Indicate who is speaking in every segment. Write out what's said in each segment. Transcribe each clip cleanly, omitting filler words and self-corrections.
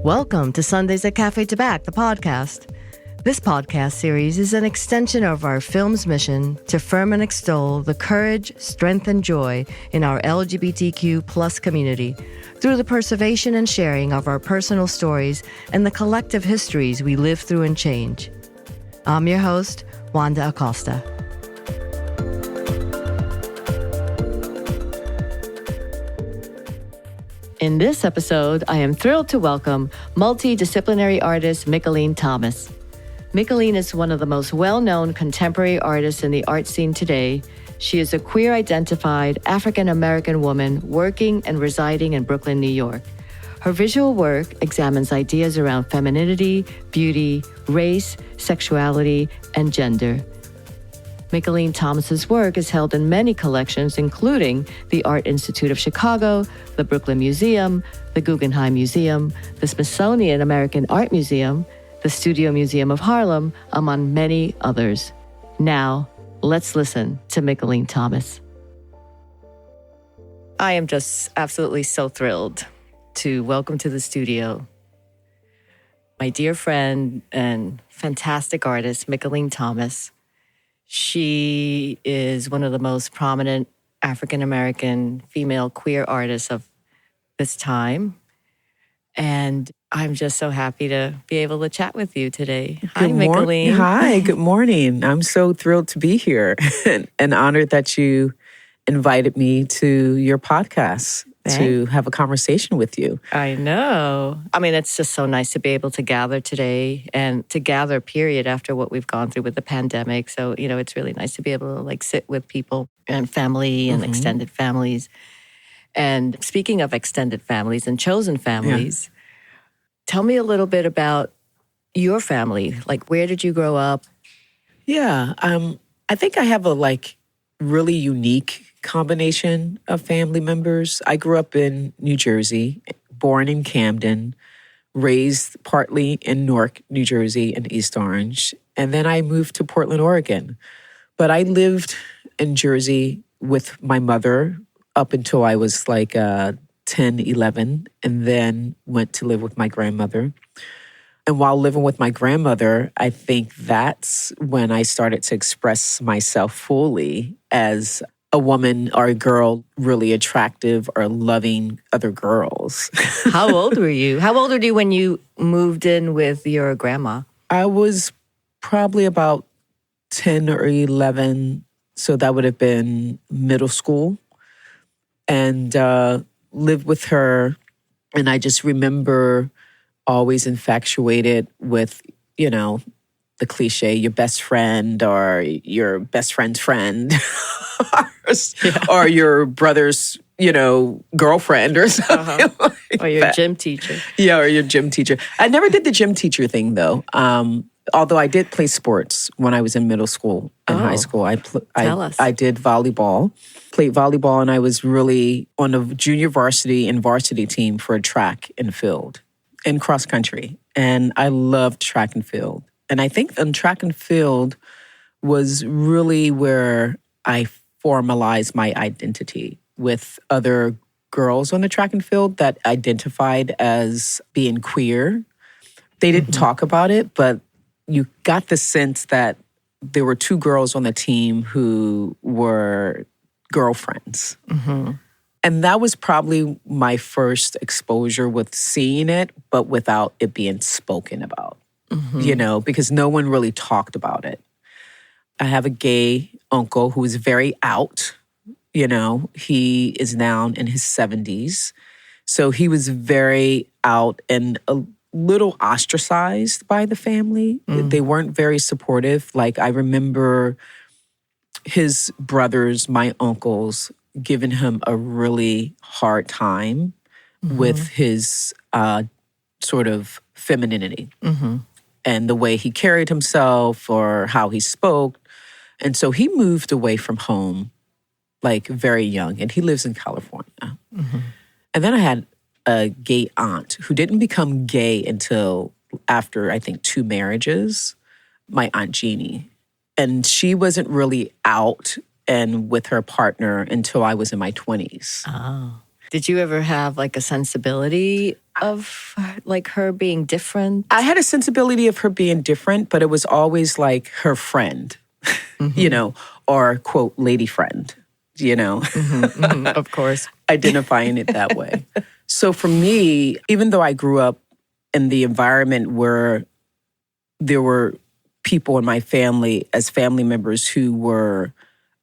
Speaker 1: Welcome to Sundays at Cafe Tabac, the podcast. This podcast series is an extension of our film's mission to affirm and extol the courage, strength, and joy in our LGBTQ plus community through the preservation and sharing of our personal stories and the collective histories we live through and change. I'm your host, Wanda Acosta. In this episode, I am thrilled to welcome multidisciplinary artist Mickalene Thomas. Mickalene is one of the most well-known contemporary artists in the art scene today. She is a queer-identified African-American woman working and residing in Brooklyn, New York. Her visual work examines ideas around femininity, beauty, race, sexuality, and gender. Mickalene Thomas's work is held in many collections, including the Art Institute of Chicago, the Brooklyn Museum, the Guggenheim Museum, the Smithsonian American Art Museum, the Studio Museum of Harlem, among many others. Now, let's listen to Mickalene Thomas. I am just absolutely so thrilled to welcome to the studio my dear friend and fantastic artist, Mickalene Thomas. She is one of the most prominent African-American female queer artists of this time. And I'm just so happy to be able to chat with you today. Hi, Mickalene.
Speaker 2: Hi, good morning. I'm so thrilled to be here and honored that you invited me to your podcast to have a conversation with you.
Speaker 1: I know. I mean, it's just so nice to be able to gather today and to gather, period, after what we've gone through with the pandemic. So, it's really nice to be able to sit with people and family and extended families. And speaking of extended families and chosen families, tell me a little bit about your family. Where did you grow up?
Speaker 2: Yeah, I think I have a really unique combination of family members. I grew up in New Jersey, born in Camden, raised partly in Newark, New Jersey, and East Orange. And then I moved to Portland, Oregon. But I lived in Jersey with my mother up until I was 10, 11, and then went to live with my grandmother. And while living with my grandmother, I think that's when I started to express myself fully as a woman or a girl really attractive or loving other girls.
Speaker 1: How old were you? How old were you when you moved in with your grandma?
Speaker 2: I was probably about 10 or 11, so that would have been middle school. And lived with her, and I just remember always infatuated with, the cliche, your best friend or your best friend's friend or your brother's, girlfriend or something
Speaker 1: or your gym teacher.
Speaker 2: Yeah, or your gym teacher. I never did the gym teacher thing, though. Although I did play sports when I was in middle school and high school.
Speaker 1: Tell us.
Speaker 2: I did volleyball, played volleyball, and I was really on a junior varsity and varsity team for track and field and cross country. And I loved track and field. And I think track and field was really where I formalized my identity with other girls on the track and field that identified as being queer. They didn't talk about it, but you got the sense that there were two girls on the team who were girlfriends. And that was probably my first exposure with seeing it, but without it being spoken about, because no one really talked about it. I have a gay uncle who is very out. He is now in his 70s. So he was very out and a little ostracized by the family. They weren't very supportive. I remember his brothers, my uncles, giving him a really hard time with his sort of femininity and the way he carried himself or how he spoke. And so he moved away from home very young, and he lives in California. And then I had a gay aunt who didn't become gay until after, I think, 2 marriages, my Aunt Jeannie. And she wasn't really out and with her partner until I was in my 20s.
Speaker 1: Oh. Did you ever have a sensibility of like her being different?
Speaker 2: I had a sensibility of her being different, but it was always like her friend, or quote, lady friend,
Speaker 1: Of course.
Speaker 2: identifying it that way. So for me, even though I grew up in the environment where there were people in my family as family members who were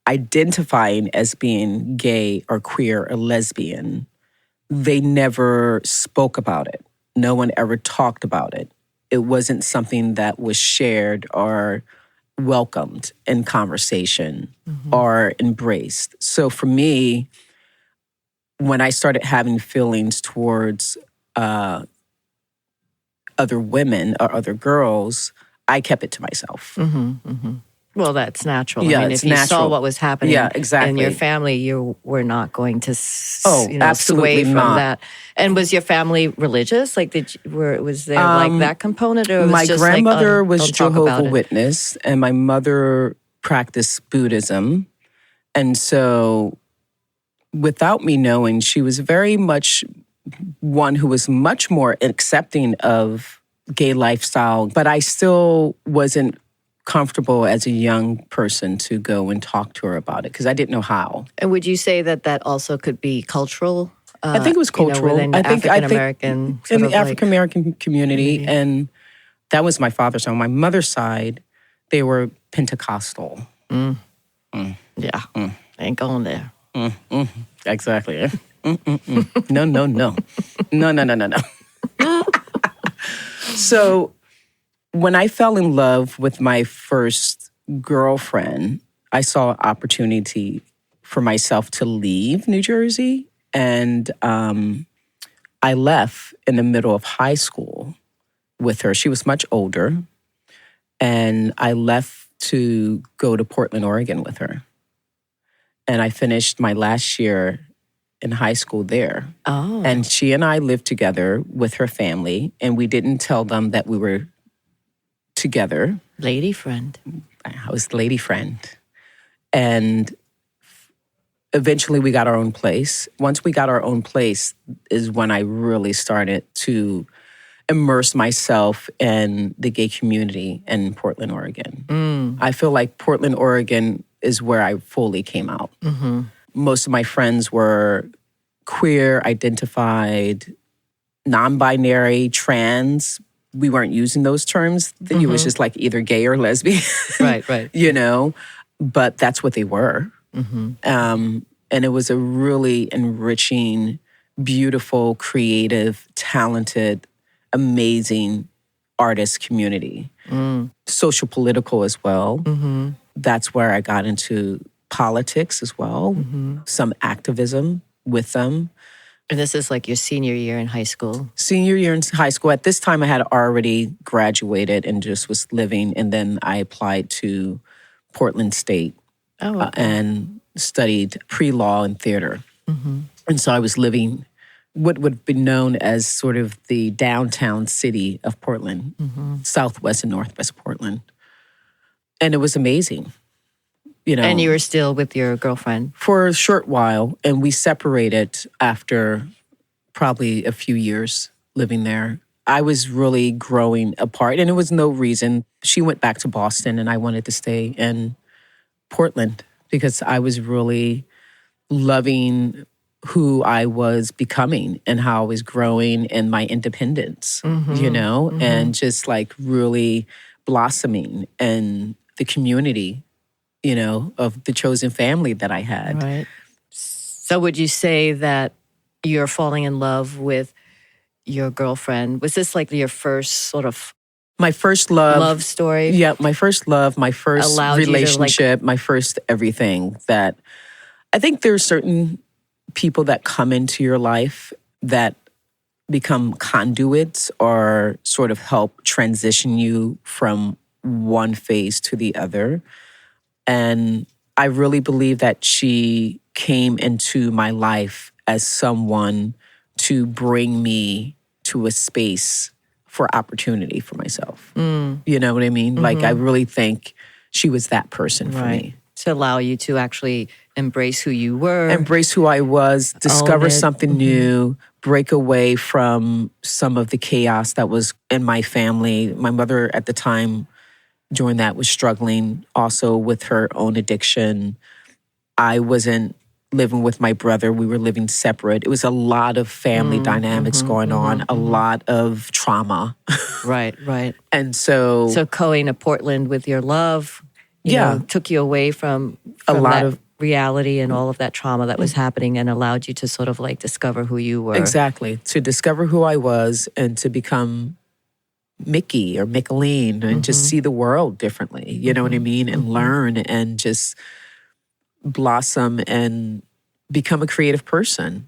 Speaker 2: identifying as being gay or queer or lesbian, they never spoke about it. No one ever talked about it. It wasn't something that was shared or welcomed in conversation or embraced. So for me, when I started having feelings towards other women or other girls, I kept it to myself.
Speaker 1: Well, that's natural.
Speaker 2: Yeah,
Speaker 1: I mean,
Speaker 2: it's
Speaker 1: if you saw
Speaker 2: natural.
Speaker 1: what was happening
Speaker 2: Yeah, exactly.
Speaker 1: in your family, you were not going to
Speaker 2: absolutely
Speaker 1: sway from
Speaker 2: not.
Speaker 1: that. And was your family religious? Like, was there like that component? Or it was
Speaker 2: My
Speaker 1: just
Speaker 2: grandmother
Speaker 1: like,
Speaker 2: was
Speaker 1: don't talk about
Speaker 2: Jehovah's
Speaker 1: it?
Speaker 2: Witness, and my mother practiced Buddhism. And so without me knowing, she was very much one who was much more accepting of gay lifestyle, but I still wasn't comfortable as a young person to go and talk to her about it because I didn't know how.
Speaker 1: And would you say that that also could be cultural?
Speaker 2: I think it was cultural.
Speaker 1: Within the African American
Speaker 2: in the African American community, and that was my father's side. On my mother's side, they were Pentecostal.
Speaker 1: Yeah, ain't going there.
Speaker 2: Exactly. No. So when I fell in love with my first girlfriend, I saw an opportunity for myself to leave New Jersey. And I left in the middle of high school with her. She was much older. And I left to go to Portland, Oregon with her. And I finished my last year in high school there.
Speaker 1: Oh.
Speaker 2: And she and I lived together with her family. And we didn't tell them that we were together.
Speaker 1: Lady friend.
Speaker 2: I was the lady friend. And eventually we got our own place. Once we got our own place is when I really started to immerse myself in the gay community in Portland, Oregon. I feel like Portland, Oregon is where I fully came out. Most of my friends were queer, identified, non-binary, trans. We weren't using those terms. It was just like either gay or lesbian.
Speaker 1: Right.
Speaker 2: But that's what they were. And it was a really enriching, beautiful, creative, talented, amazing artist community. Social political as well. That's where I got into politics as well. Some activism with them.
Speaker 1: And this is like your senior year in high school.
Speaker 2: Senior year in high school. At this time, I had already graduated and just was living. And then I applied to Portland State and studied pre-law and theater. And so I was living what would be known as sort of the downtown city of Portland, southwest and northwest Portland. And it was amazing.
Speaker 1: And you were still with your girlfriend?
Speaker 2: For a short while, and we separated after probably a few years living there. I was really growing apart, and it was no reason. She went back to Boston, and I wanted to stay in Portland because I was really loving who I was becoming and how I was growing in my independence, and just like really blossoming in the community, of the chosen family that I had.
Speaker 1: Right. So would you say that you're falling in love with your girlfriend? Was this like your first sort of
Speaker 2: my first love
Speaker 1: story?
Speaker 2: Yeah, my first love, my first relationship, my first everything. That I think there's certain people that come into your life that become conduits or sort of help transition you from one phase to the other. And I really believe that she came into my life as someone to bring me to a space for opportunity for myself. You know what I mean? Like, I really think she was that person for me.
Speaker 1: to allow you to actually embrace who you were.
Speaker 2: Embrace who I was, discover
Speaker 1: Own it.
Speaker 2: something new, break away from some of the chaos that was in my family. My mother at the time during that was struggling also with her own addiction. I wasn't living with my brother. We were living separate. It was a lot of family dynamics going on, a lot of trauma.
Speaker 1: Right.
Speaker 2: And so
Speaker 1: going to Portland with your love, you know, took you away from
Speaker 2: a lot
Speaker 1: that
Speaker 2: of
Speaker 1: reality and all of that trauma that was happening, and allowed you to sort of like discover who you were.
Speaker 2: Exactly. To discover who I was and to become Mickey or Mickalene and just see the world differently. You know what I mean? And learn and just blossom and become a creative person.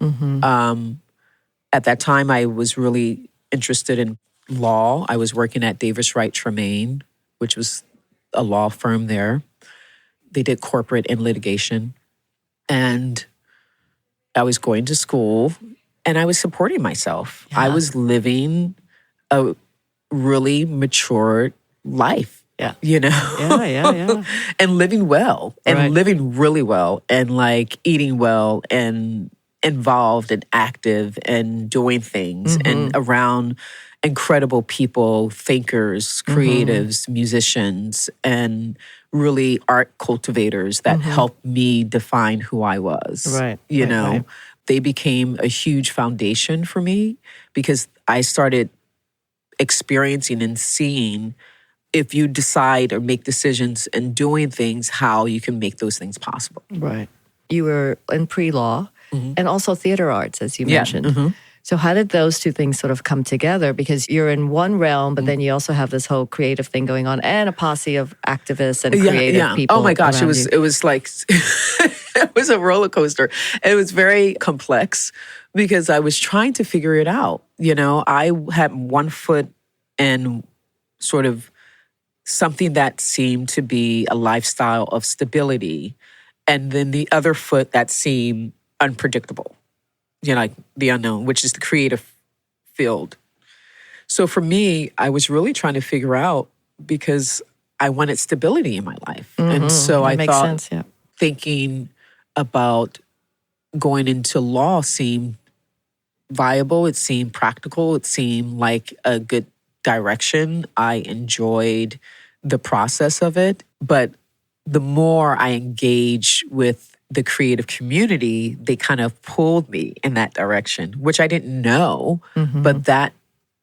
Speaker 2: At that time, I was really interested in law. I was working at Davis Wright Tremaine, which was a law firm there. They did corporate and litigation. And I was going to school and I was supporting myself.
Speaker 1: Yeah.
Speaker 2: I was living a really mature life.
Speaker 1: Yeah.
Speaker 2: You know?
Speaker 1: Yeah.
Speaker 2: And living well and
Speaker 1: Right.
Speaker 2: living really well and like eating well and involved and active and doing things and around incredible people, thinkers, creatives, musicians, and really art cultivators that helped me define who I was.
Speaker 1: Right.
Speaker 2: You
Speaker 1: Right,
Speaker 2: know,
Speaker 1: right.
Speaker 2: they became a huge foundation for me because I started experiencing and seeing if you decide or make decisions and doing things, how you can make those things possible.
Speaker 1: Right. You were in pre-law and also theater arts, as you mentioned. So how did those two things sort of come together? Because you're in one realm, but then you also have this whole creative thing going on and a posse of activists and creative people.
Speaker 2: Oh my gosh,
Speaker 1: around
Speaker 2: it was like it was a roller coaster. It was very complex because I was trying to figure it out. You know, I had one foot in sort of something that seemed to be a lifestyle of stability, and then the other foot that seemed unpredictable, you know, like the unknown, which is the creative field. So for me, I was really trying to figure out because I wanted stability in my life. And so
Speaker 1: That
Speaker 2: I
Speaker 1: makes
Speaker 2: thought
Speaker 1: sense, yeah.
Speaker 2: thinking about going into law seemed viable. It seemed practical. It seemed like a good direction. I enjoyed the process of it. But the more I engage with the creative community, they kind of pulled me in that direction, which I didn't know, but that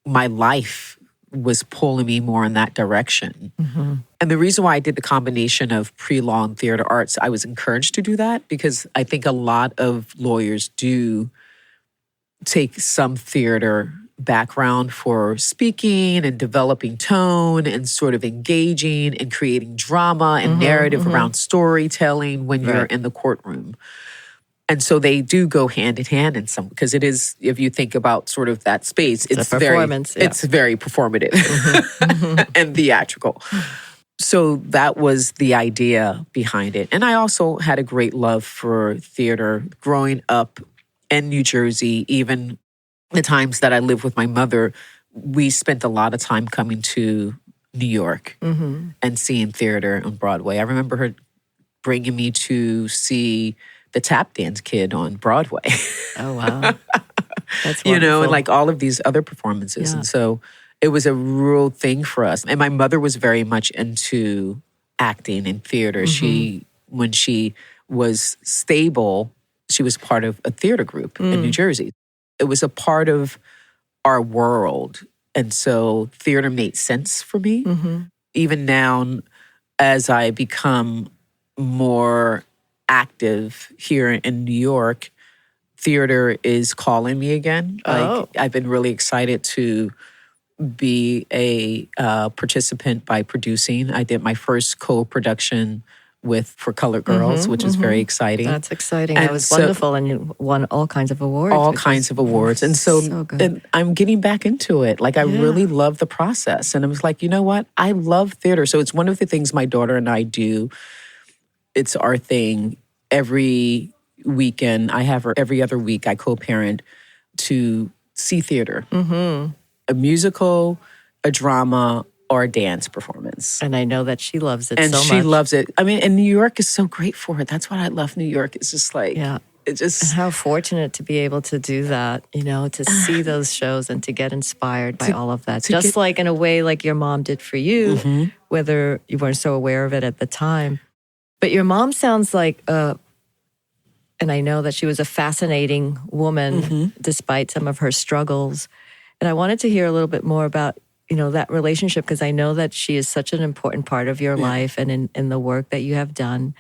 Speaker 2: my life was pulling me more in that direction. And the reason why I did the combination of pre-law and theater arts, I was encouraged to do that because I think a lot of lawyers do take some theater background for speaking and developing tone and sort of engaging and creating drama and narrative around storytelling when you're in the courtroom. And so they do go hand in hand in some, because it is, if you think about sort of that space, it's
Speaker 1: a performance,
Speaker 2: it's very performative and theatrical. So that was the idea behind it. And I also had a great love for theater growing up in New Jersey. Even the times that I lived with my mother, we spent a lot of time coming to New York and seeing theater on Broadway. I remember her bringing me to see the Tap Dance Kid on Broadway.
Speaker 1: Oh, wow. That's
Speaker 2: You know,
Speaker 1: wonderful.
Speaker 2: and like all of these other performances.
Speaker 1: Yeah.
Speaker 2: And so it was a real thing for us. And my mother was very much into acting and theater. When she was stable, she was part of a theater group in New Jersey. It was a part of our world. And so theater made sense for me. Even now, as I become more active here in New York, theater is calling me again. Like, I've been really excited to be a participant by producing. I did my first co-production for Colored Girls, which is very exciting.
Speaker 1: That's exciting.
Speaker 2: And
Speaker 1: That was
Speaker 2: so-
Speaker 1: wonderful. And you won all kinds of awards.
Speaker 2: all
Speaker 1: which
Speaker 2: kinds
Speaker 1: is
Speaker 2: of awards. And so
Speaker 1: good.
Speaker 2: and I'm getting back into it. Like, I really love the process. And I was like, you know what? I love theater. So it's one of the things my daughter and I do. It's our thing. Every weekend, I have her every other week, I co-parent to see theater. A musical, a drama, or a dance performance.
Speaker 1: And I know that she loves it
Speaker 2: And
Speaker 1: so much.
Speaker 2: she loves it. I mean, and New York is so great for it. That's why I love New York. It's just like,
Speaker 1: Yeah.
Speaker 2: it just...
Speaker 1: How fortunate to be able to do that, to see those shows and to get inspired by all of that. Just like in a way like your mom did for you, whether you weren't so aware of it at the time. But your mom sounds like, and I know that she was a fascinating woman despite some of her struggles. And I wanted to hear a little bit more about, that relationship, because I know that she is such an important part of your life and in the work that you have done,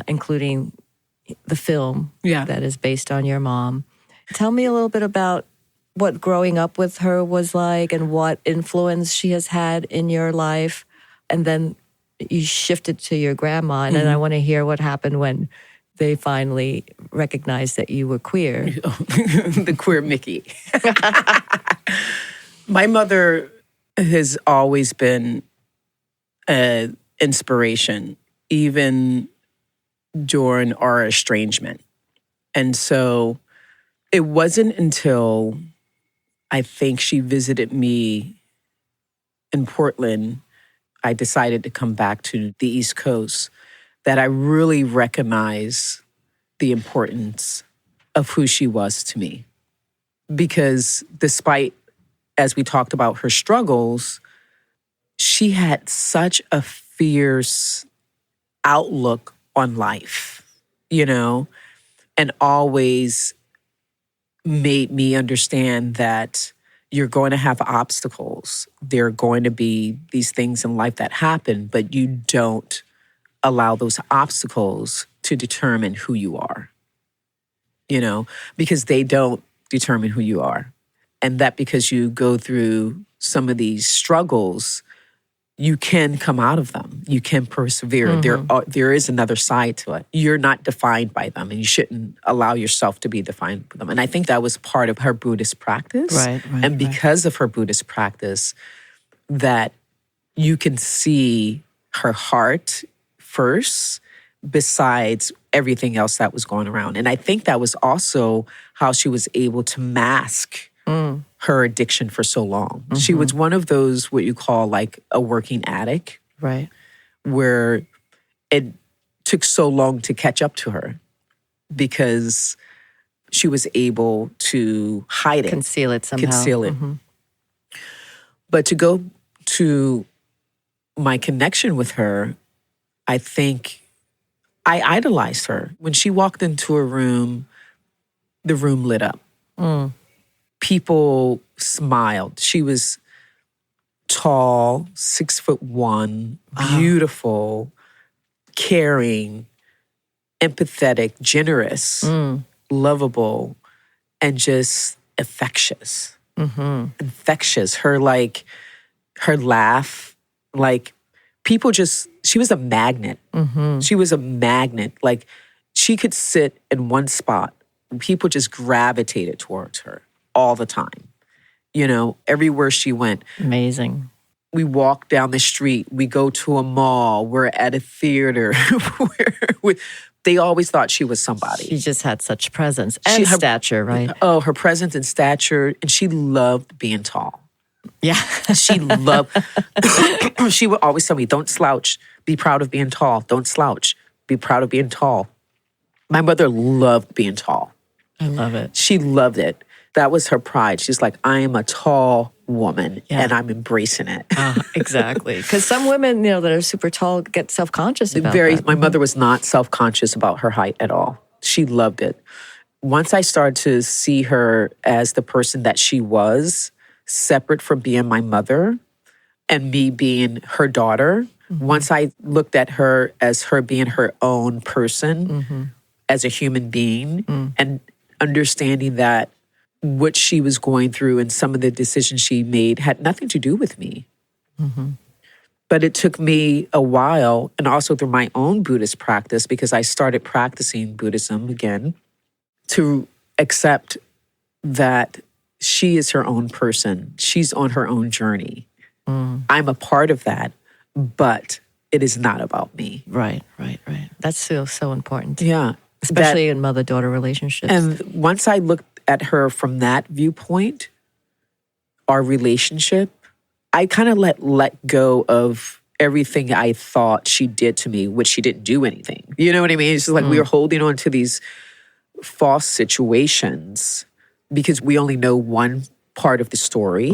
Speaker 1: including the film that is based on your mom. Tell me a little bit about what growing up with her was like and what influence she has had in your life. And then you shifted to your grandma. And then I want to hear what happened when they finally recognized that you were queer.
Speaker 2: The queer Mickey. My mother has always been an inspiration, even during our estrangement. And so it wasn't until I think she visited me in Portland, I decided to come back to the East Coast, that I really recognized the importance of who she was to me. Because despite, as we talked about, her struggles, she had such a fierce outlook on life, and always made me understand that you're going to have obstacles. There are going to be these things in life that happen, but you don't allow those obstacles to determine who you are, because they don't determine who you are. And that because you go through some of these struggles, you can come out of them. You can persevere. There is another side to it. You're not defined by them, and you shouldn't allow yourself to be defined by them. And I think that was part of her Buddhist practice.
Speaker 1: Right,
Speaker 2: and because of her Buddhist practice, that you can see her heart first, besides everything else that was going around. And I think that was also how she was able to mask her addiction for so long. She was one of those, what you call like a working addict.
Speaker 1: Right.
Speaker 2: Where it took so long to catch up to her because she was able to hide it.
Speaker 1: Conceal it somehow.
Speaker 2: But to go to my connection with her, I think I idolized her. When she walked into a room, the room lit up. People smiled. She was tall, 6'1", beautiful, caring, empathetic, generous, lovable, and just infectious. Infectious. Her laugh, people just, she was a magnet. She was a magnet. She could sit in one spot. People just gravitated towards her all the time. Everywhere she went.
Speaker 1: Amazing.
Speaker 2: We walk down the street. We go to a mall. We're at a theater. They always thought she was somebody.
Speaker 1: She just had such presence and stature, right?
Speaker 2: Oh, her presence and stature. And she loved being tall.
Speaker 1: Yeah.
Speaker 2: She would always tell me, don't slouch. Be proud of being tall. Don't slouch. Be proud of being tall. My mother loved being tall.
Speaker 1: I love it.
Speaker 2: She loved it. That was her pride. She's like, I am a tall woman, and I'm embracing it.
Speaker 1: Exactly. Because some women, that are super tall get self-conscious about that.
Speaker 2: My mother was not self-conscious about her height at all. She loved it. Once I started to see her as the person that she was, separate from being my mother and me being her daughter, once I looked at her as her being her own person, as a human being, and understanding that what she was going through and some of the decisions she made had nothing to do with me. But it took me a while, and also through my own Buddhist practice, because I started practicing Buddhism again, to accept that she is her own person. She's on her own journey. I'm a part of that, but it is not about me.
Speaker 1: Right. That's so important.
Speaker 2: Yeah.
Speaker 1: Especially in mother-daughter relationships.
Speaker 2: And once I looked at her from that viewpoint, our relationship I kind of let go of everything I thought she did to me, which she didn't do anything. You know what I mean? It's just like we were holding on to these false situations because we only know one part of the story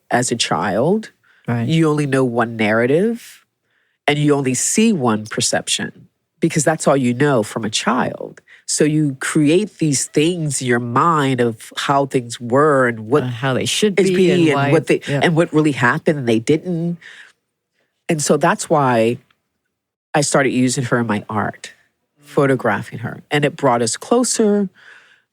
Speaker 2: as a child.
Speaker 1: Right.
Speaker 2: You only know one narrative and you only see one perception because that's all you know from a child. So you create these things in your mind of how things were and what
Speaker 1: how they should
Speaker 2: is
Speaker 1: be and why,
Speaker 2: what they and what really happened and they didn't. And so that's why I started using her in my art, photographing her. And it brought us closer.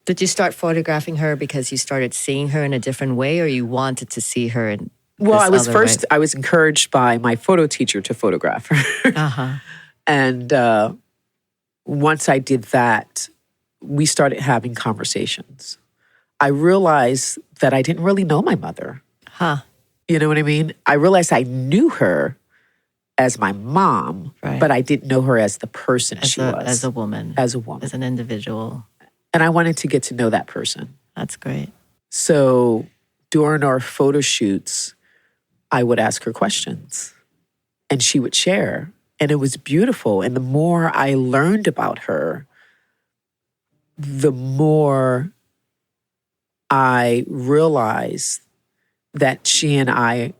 Speaker 1: Did you start photographing her because you started seeing her in a different way, or you wanted to see her in
Speaker 2: Well,
Speaker 1: this
Speaker 2: I was
Speaker 1: other
Speaker 2: first,
Speaker 1: way?
Speaker 2: I was encouraged by my photo teacher to photograph her. And once I did that, we started having conversations. I realized that I didn't really know my mother.
Speaker 1: Huh.
Speaker 2: You know what I mean? I realized I knew her as my mom,
Speaker 1: Right.
Speaker 2: but I didn't know her as the person she was.
Speaker 1: As a woman.
Speaker 2: As a woman.
Speaker 1: As an individual.
Speaker 2: And I wanted to get to know that person.
Speaker 1: That's great.
Speaker 2: So during our photo shoots, I would ask her questions and she would share. And it was beautiful. And the more I learned about her, the more I realized that she and I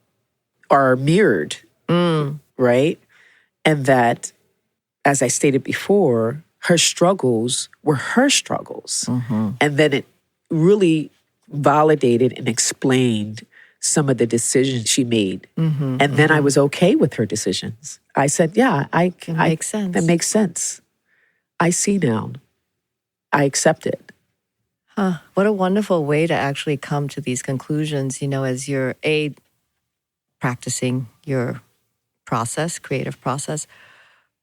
Speaker 2: are mirrored, right? And that, as I stated before, her struggles were her struggles. And then it really validated and explained some of the decisions she made. And then I was okay with her decisions. I said, yeah,
Speaker 1: makes sense.
Speaker 2: That makes sense. I see now. I accept it.
Speaker 1: Huh. What a wonderful way to actually come to these conclusions, as you're practicing your process, creative process,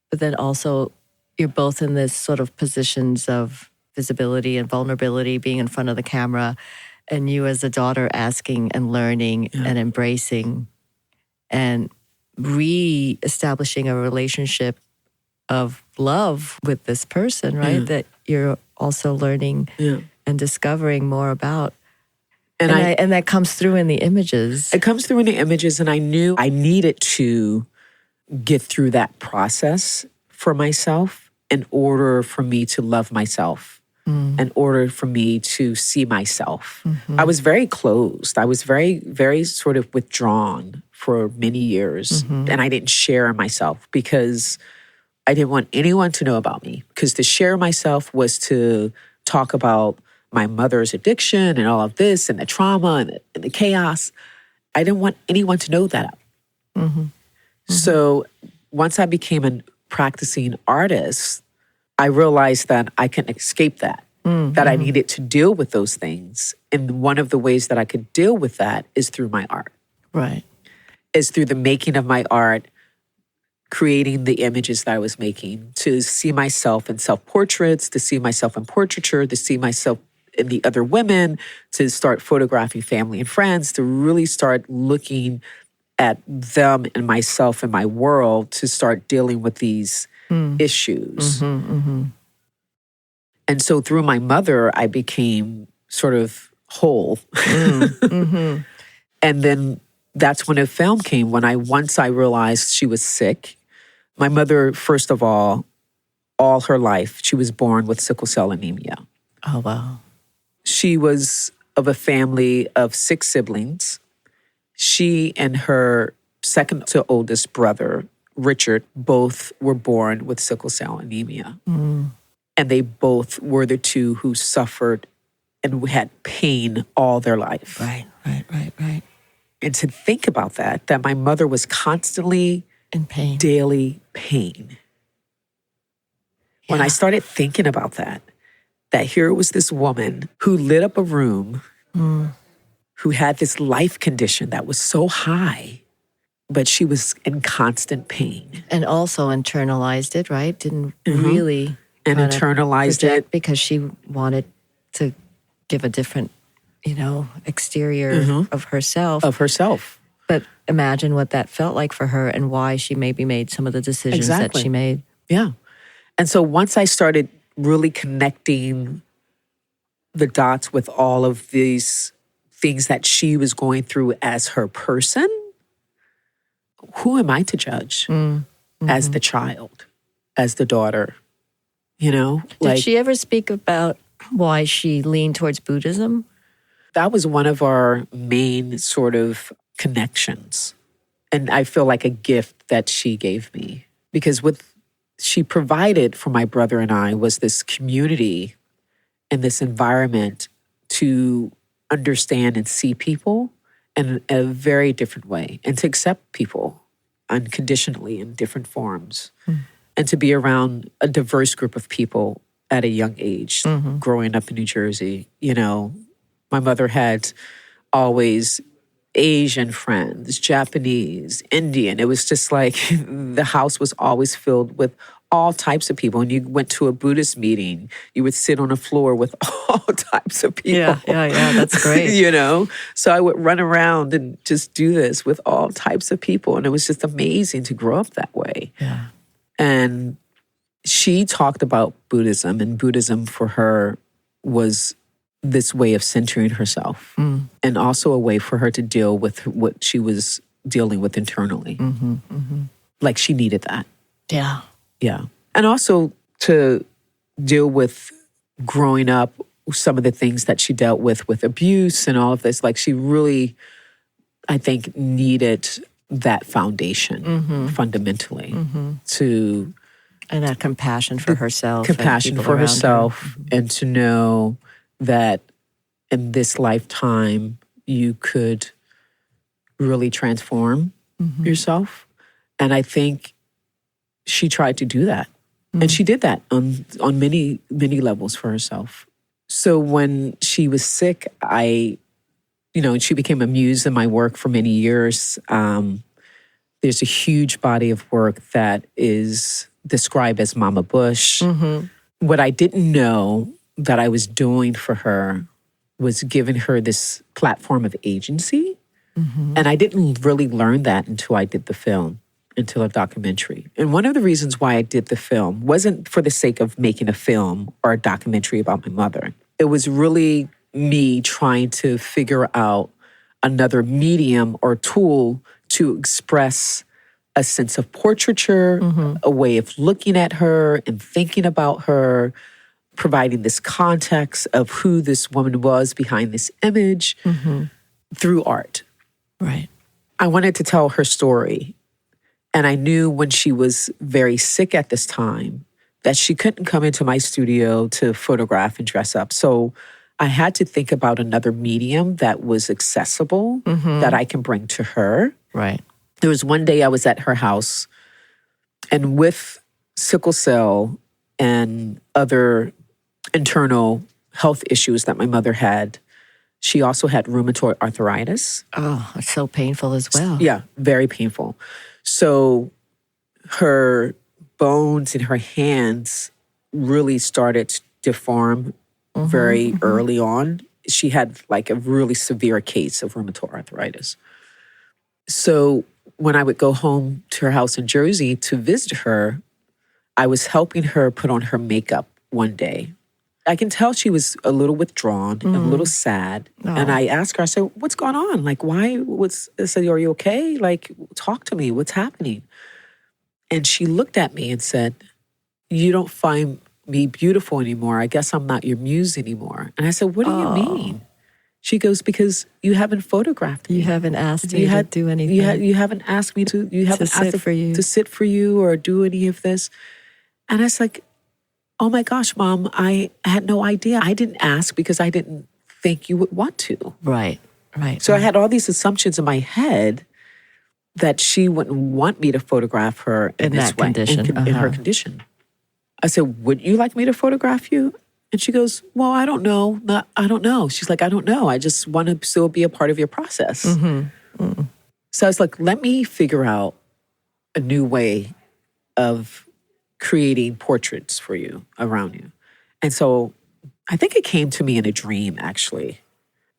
Speaker 1: but then also you're both in this sort of positions of visibility and vulnerability, being in front of the camera, and you as a daughter asking and learning and embracing and re-establishing a relationship of love with this person, right? That you're also learning and discovering more about. And that comes through in the images.
Speaker 2: It comes through in the images, and I knew I needed to get through that process for myself in order for me to love myself, in order for me to see myself. I was very closed. I was very, very sort of withdrawn for many years, and I didn't share myself because I didn't want anyone to know about me. Because to share myself was to talk about my mother's addiction and all of this and the trauma and the chaos. I didn't want anyone to know that. So once I became a practicing artist, I realized that I couldn't escape that, that I needed to deal with those things. And one of the ways that I could deal with that is through my art.
Speaker 1: Right.
Speaker 2: Is through the making of my art, creating the images that I was making, to see myself in self-portraits, to see myself in portraiture, to see myself in the other women, to start photographing family and friends, to really start looking at them and myself and my world, to start dealing with these issues. And so through my mother, I became sort of whole. And then that's when a film came, once I realized she was sick. My mother, first of all her life, she was born with sickle cell anemia.
Speaker 1: Oh, wow.
Speaker 2: She was of a family of 6 siblings. She and her second to oldest brother, Richard, both were born with sickle cell anemia. And they both were the two who suffered and had pain all their life.
Speaker 1: Right.
Speaker 2: And to think about that my mother was constantly
Speaker 1: in pain,
Speaker 2: daily pain. When I started thinking about that here was this woman who lit up a room, who had this life condition that was so high, but she was in constant pain.
Speaker 1: And also internalized it, right? Didn't really
Speaker 2: And internalized it.
Speaker 1: Because she wanted to give a different, exterior of herself. But imagine what that felt like for her and why she maybe made some of the decisions that she made.
Speaker 2: Yeah. And so once I started really connecting the dots with all of these things that she was going through as her person, who am I to judge as the child, as the daughter? You know?
Speaker 1: Did she ever speak about why she leaned towards Buddhism?
Speaker 2: That was one of our main sort of connections. And I feel like a gift that she gave me. Because what she provided for my brother and I was this community and this environment to understand and see people in a very different way and to accept people unconditionally in different forms and to be around a diverse group of people at a young age, growing up in New Jersey. You know, my mother had always Asian friends, Japanese, Indian. It was just like the house was always filled with all types of people. When you went to a Buddhist meeting, you would sit on a floor with all types of people.
Speaker 1: Yeah. That's great.
Speaker 2: You know? So I would run around and just do this with all types of people. And it was just amazing to grow up that way.
Speaker 1: Yeah.
Speaker 2: And she talked about Buddhism, and Buddhism for her was this way of centering herself and also a way for her to deal with what she was dealing with internally. Like she needed that.
Speaker 1: Yeah.
Speaker 2: Yeah. And also to deal with growing up, some of the things that she dealt with abuse and all of this. Like she really, I think, needed that foundation fundamentally to...
Speaker 1: And that compassion for herself.
Speaker 2: Compassion for herself and to know that in this lifetime you could really transform yourself. And I think she tried to do that. And she did that on many, many levels for herself. So when she was sick, and she became a muse in my work for many years. There's a huge body of work that is described as Mama Bush. What I didn't know that I was doing for her was giving her this platform of agency. And I didn't really learn that until I did the film, until a documentary. And one of the reasons why I did the film wasn't for the sake of making a film or a documentary about my mother. It was really me trying to figure out another medium or tool to express a sense of portraiture, a way of looking at her and thinking about her, providing this context of who this woman was behind this image through art.
Speaker 1: Right.
Speaker 2: I wanted to tell her story. And I knew when she was very sick at this time that she couldn't come into my studio to photograph and dress up. So I had to think about another medium that was accessible, that I can bring to her.
Speaker 1: Right.
Speaker 2: There was one day I was at her house, and with sickle cell and other internal health issues that my mother had, she also had rheumatoid arthritis.
Speaker 1: Oh, it's so painful as well.
Speaker 2: Yeah, very painful. So her bones in her hands really started to deform very early on. She had like a really severe case of rheumatoid arthritis. So when I would go home to her house in Jersey to visit her, I was helping her put on her makeup one day. I can tell she was a little withdrawn and a little sad.
Speaker 1: Oh.
Speaker 2: And I asked her, I said, what's going on? Like, why? I said, are you okay? Like, talk to me. What's happening? And she looked at me and said, you don't find me beautiful anymore. I guess I'm not your muse anymore. And I said, what do you mean? She goes, because you haven't photographed me.
Speaker 1: You haven't asked me to do anything.
Speaker 2: You haven't asked me to. You haven't asked
Speaker 1: to
Speaker 2: sit for you or do any of this. And I was like, oh my gosh, Mom, I had no idea. I didn't ask because I didn't think you would want to.
Speaker 1: Right.
Speaker 2: So I had all these assumptions in my head that she wouldn't want me to photograph her in this
Speaker 1: that condition.
Speaker 2: in her condition. I said, would you like me to photograph you? And she goes, well, I don't know. I don't know. She's like, I don't know. I just want to still be a part of your process. So I was like, let me figure out a new way of creating portraits for you, around you. And so I think it came to me in a dream, actually.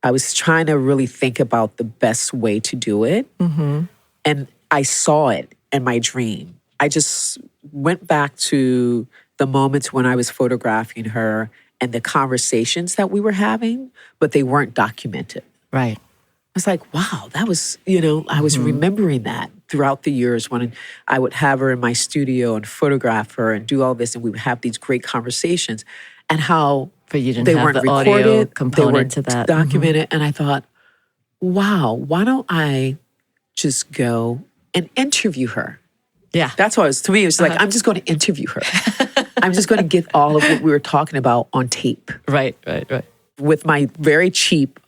Speaker 2: I was trying to really think about the best way to do it. And I saw it in my dream. I just went back to the moments when I was photographing her and the conversations that we were having, but they weren't documented.
Speaker 1: Right.
Speaker 2: I was like, wow, that was, I was remembering that. throughout the years when I would have her in my studio and photograph her and do all this, and we would have these great conversations, and how
Speaker 1: But you didn't
Speaker 2: they
Speaker 1: have
Speaker 2: weren't
Speaker 1: the audio
Speaker 2: recorded, they
Speaker 1: component
Speaker 2: weren't
Speaker 1: to that.
Speaker 2: documented. And I thought, wow, why don't I just go and interview her?
Speaker 1: Yeah.
Speaker 2: That's what it was. To me, it was like, I'm just going to interview her. I'm just going to get all of what we were talking about on tape
Speaker 1: Right.
Speaker 2: with my very cheap,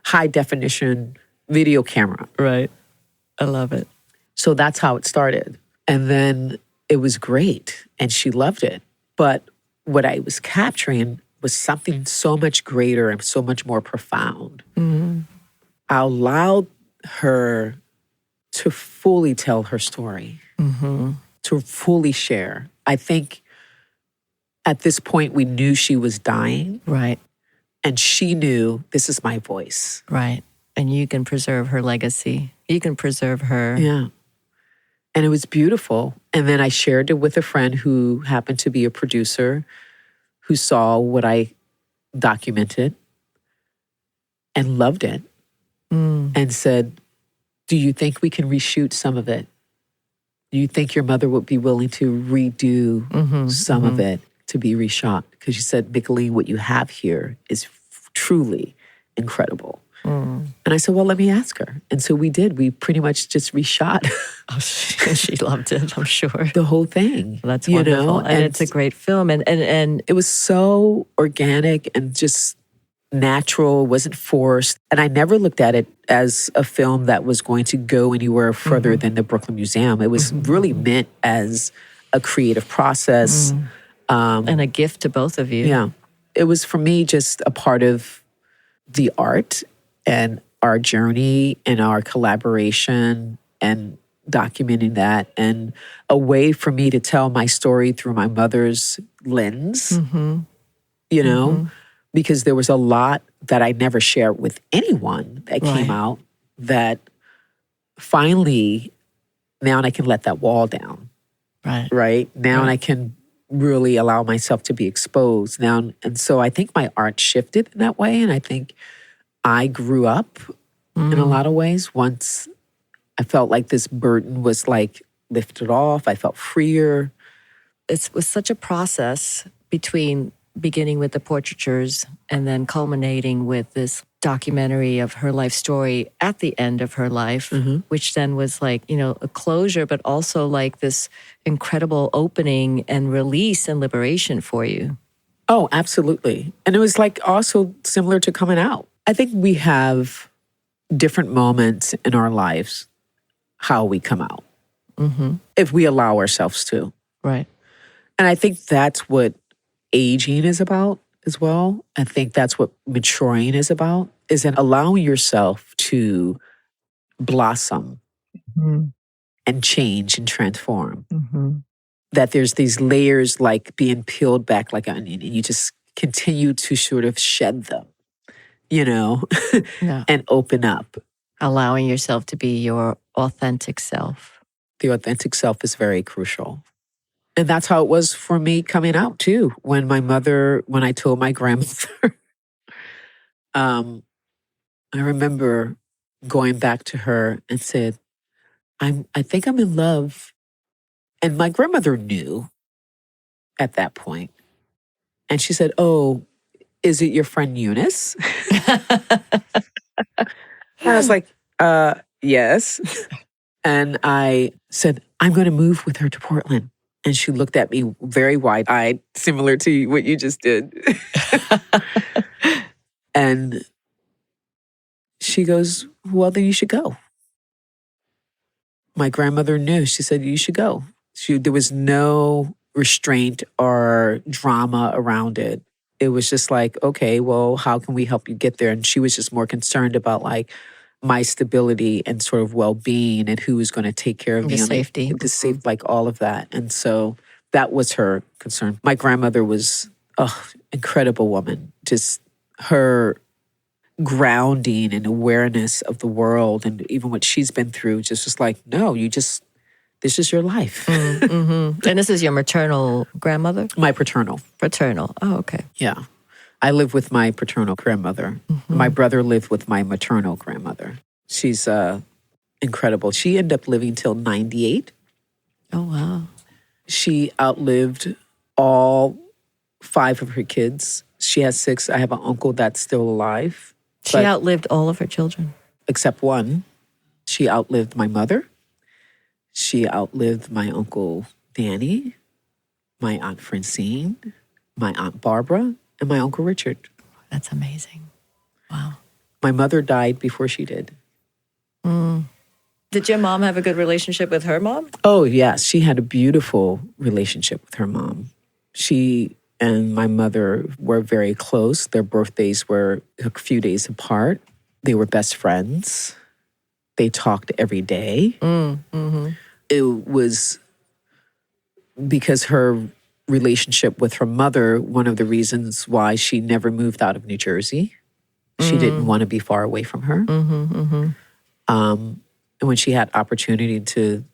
Speaker 2: high definition video camera.
Speaker 1: Right. I love it.
Speaker 2: So that's how it started. And then it was great and she loved it. But what I was capturing was something so much greater and so much more profound. I allowed her to fully tell her story, to fully share. I think at this point we knew she was dying.
Speaker 1: Right.
Speaker 2: And she knew, this is my voice.
Speaker 1: Right. And you can preserve her legacy. You can preserve her.
Speaker 2: Yeah. And it was beautiful. And then I shared it with a friend who happened to be a producer who saw what I documented and loved it and said, do you think we can reshoot some of it? Do you think your mother would be willing to redo some of it to be reshot? Because she said, Mickalene, what you have here is truly incredible. And I said, well, let me ask her. And so we did. We pretty much just reshot.
Speaker 1: She loved it, I'm sure.
Speaker 2: The whole thing.
Speaker 1: That's wonderful.
Speaker 2: You know?
Speaker 1: And it's a great film. And
Speaker 2: it was so organic and just natural, wasn't forced. And I never looked at it as a film that was going to go anywhere further than the Brooklyn Museum. It was really meant as a creative process.
Speaker 1: And a gift to both of you.
Speaker 2: Yeah. It was for me just a part of the art and our journey and our collaboration and documenting that, and a way for me to tell my story through my mother's lens, you know, because there was a lot that I never shared with anyone that came out that finally now I can let that wall down. Right? Now I can really allow myself to be exposed now. And so I think my art shifted in that way. And I think I grew up in a lot of ways once I felt like this burden was like lifted off. I felt freer.
Speaker 1: It was such a process between beginning with the portraitures and then culminating with this documentary of her life story at the end of her life, which then was like, you know, a closure, but also like this incredible opening and release and liberation for you.
Speaker 2: Oh, absolutely. And it was like also similar to coming out. I think we have different moments in our lives how we come out, if we allow ourselves to.
Speaker 1: Right.
Speaker 2: And I think that's what aging is about as well. I think that's what maturing is about, is in allowing yourself to blossom and change and transform. That there's these layers like being peeled back like an onion, and you just continue to sort of shed them, you know, and open up.
Speaker 1: Allowing yourself to be your authentic self.
Speaker 2: The authentic self is very crucial. And that's how it was for me coming out too. When I told my grandmother, I remember going back to her and said, I think I'm in love. And my grandmother knew at that point. And she said, oh, is it your friend Eunice? I was like, yes. And I said, I'm going to move with her to Portland. And she looked at me very wide-eyed, similar to what you just did. And she goes, well, then you should go. My grandmother knew. She said, you should go. There was no restraint or drama around it. It was just like, okay, well, how can we help you get there? And she was just more concerned about like my stability and sort of well-being and who was going to take care of me.
Speaker 1: The safety.
Speaker 2: The safe, like all of that. And so that was her concern. My grandmother was an incredible woman. Just her grounding and awareness of the world and even what she's been through just was like, no, this is your life.
Speaker 1: And this is your maternal grandmother?
Speaker 2: My paternal.
Speaker 1: Paternal. Oh, okay.
Speaker 2: Yeah. I live with my paternal grandmother. My brother lived with my maternal grandmother. She's incredible. She ended up living till 98.
Speaker 1: Oh, wow.
Speaker 2: She outlived all 5 of her kids. She has 6. I have an uncle that's still alive.
Speaker 1: She outlived all of her children.
Speaker 2: Except one. She outlived my mother. She outlived my uncle Danny, my aunt Francine, my aunt Barbara, and my uncle Richard.
Speaker 1: That's amazing. Wow.
Speaker 2: My mother died before she did.
Speaker 1: Did your mom have a good relationship with her mom?
Speaker 2: Oh, yes. She had a beautiful relationship with her mom. She and my mother were very close. Their birthdays were a few days apart. They were best friends. They talked every day. It was because her relationship with her mother, one of the reasons why she never moved out of New Jersey. She didn't want to be far away from her. And when she had opportunity to,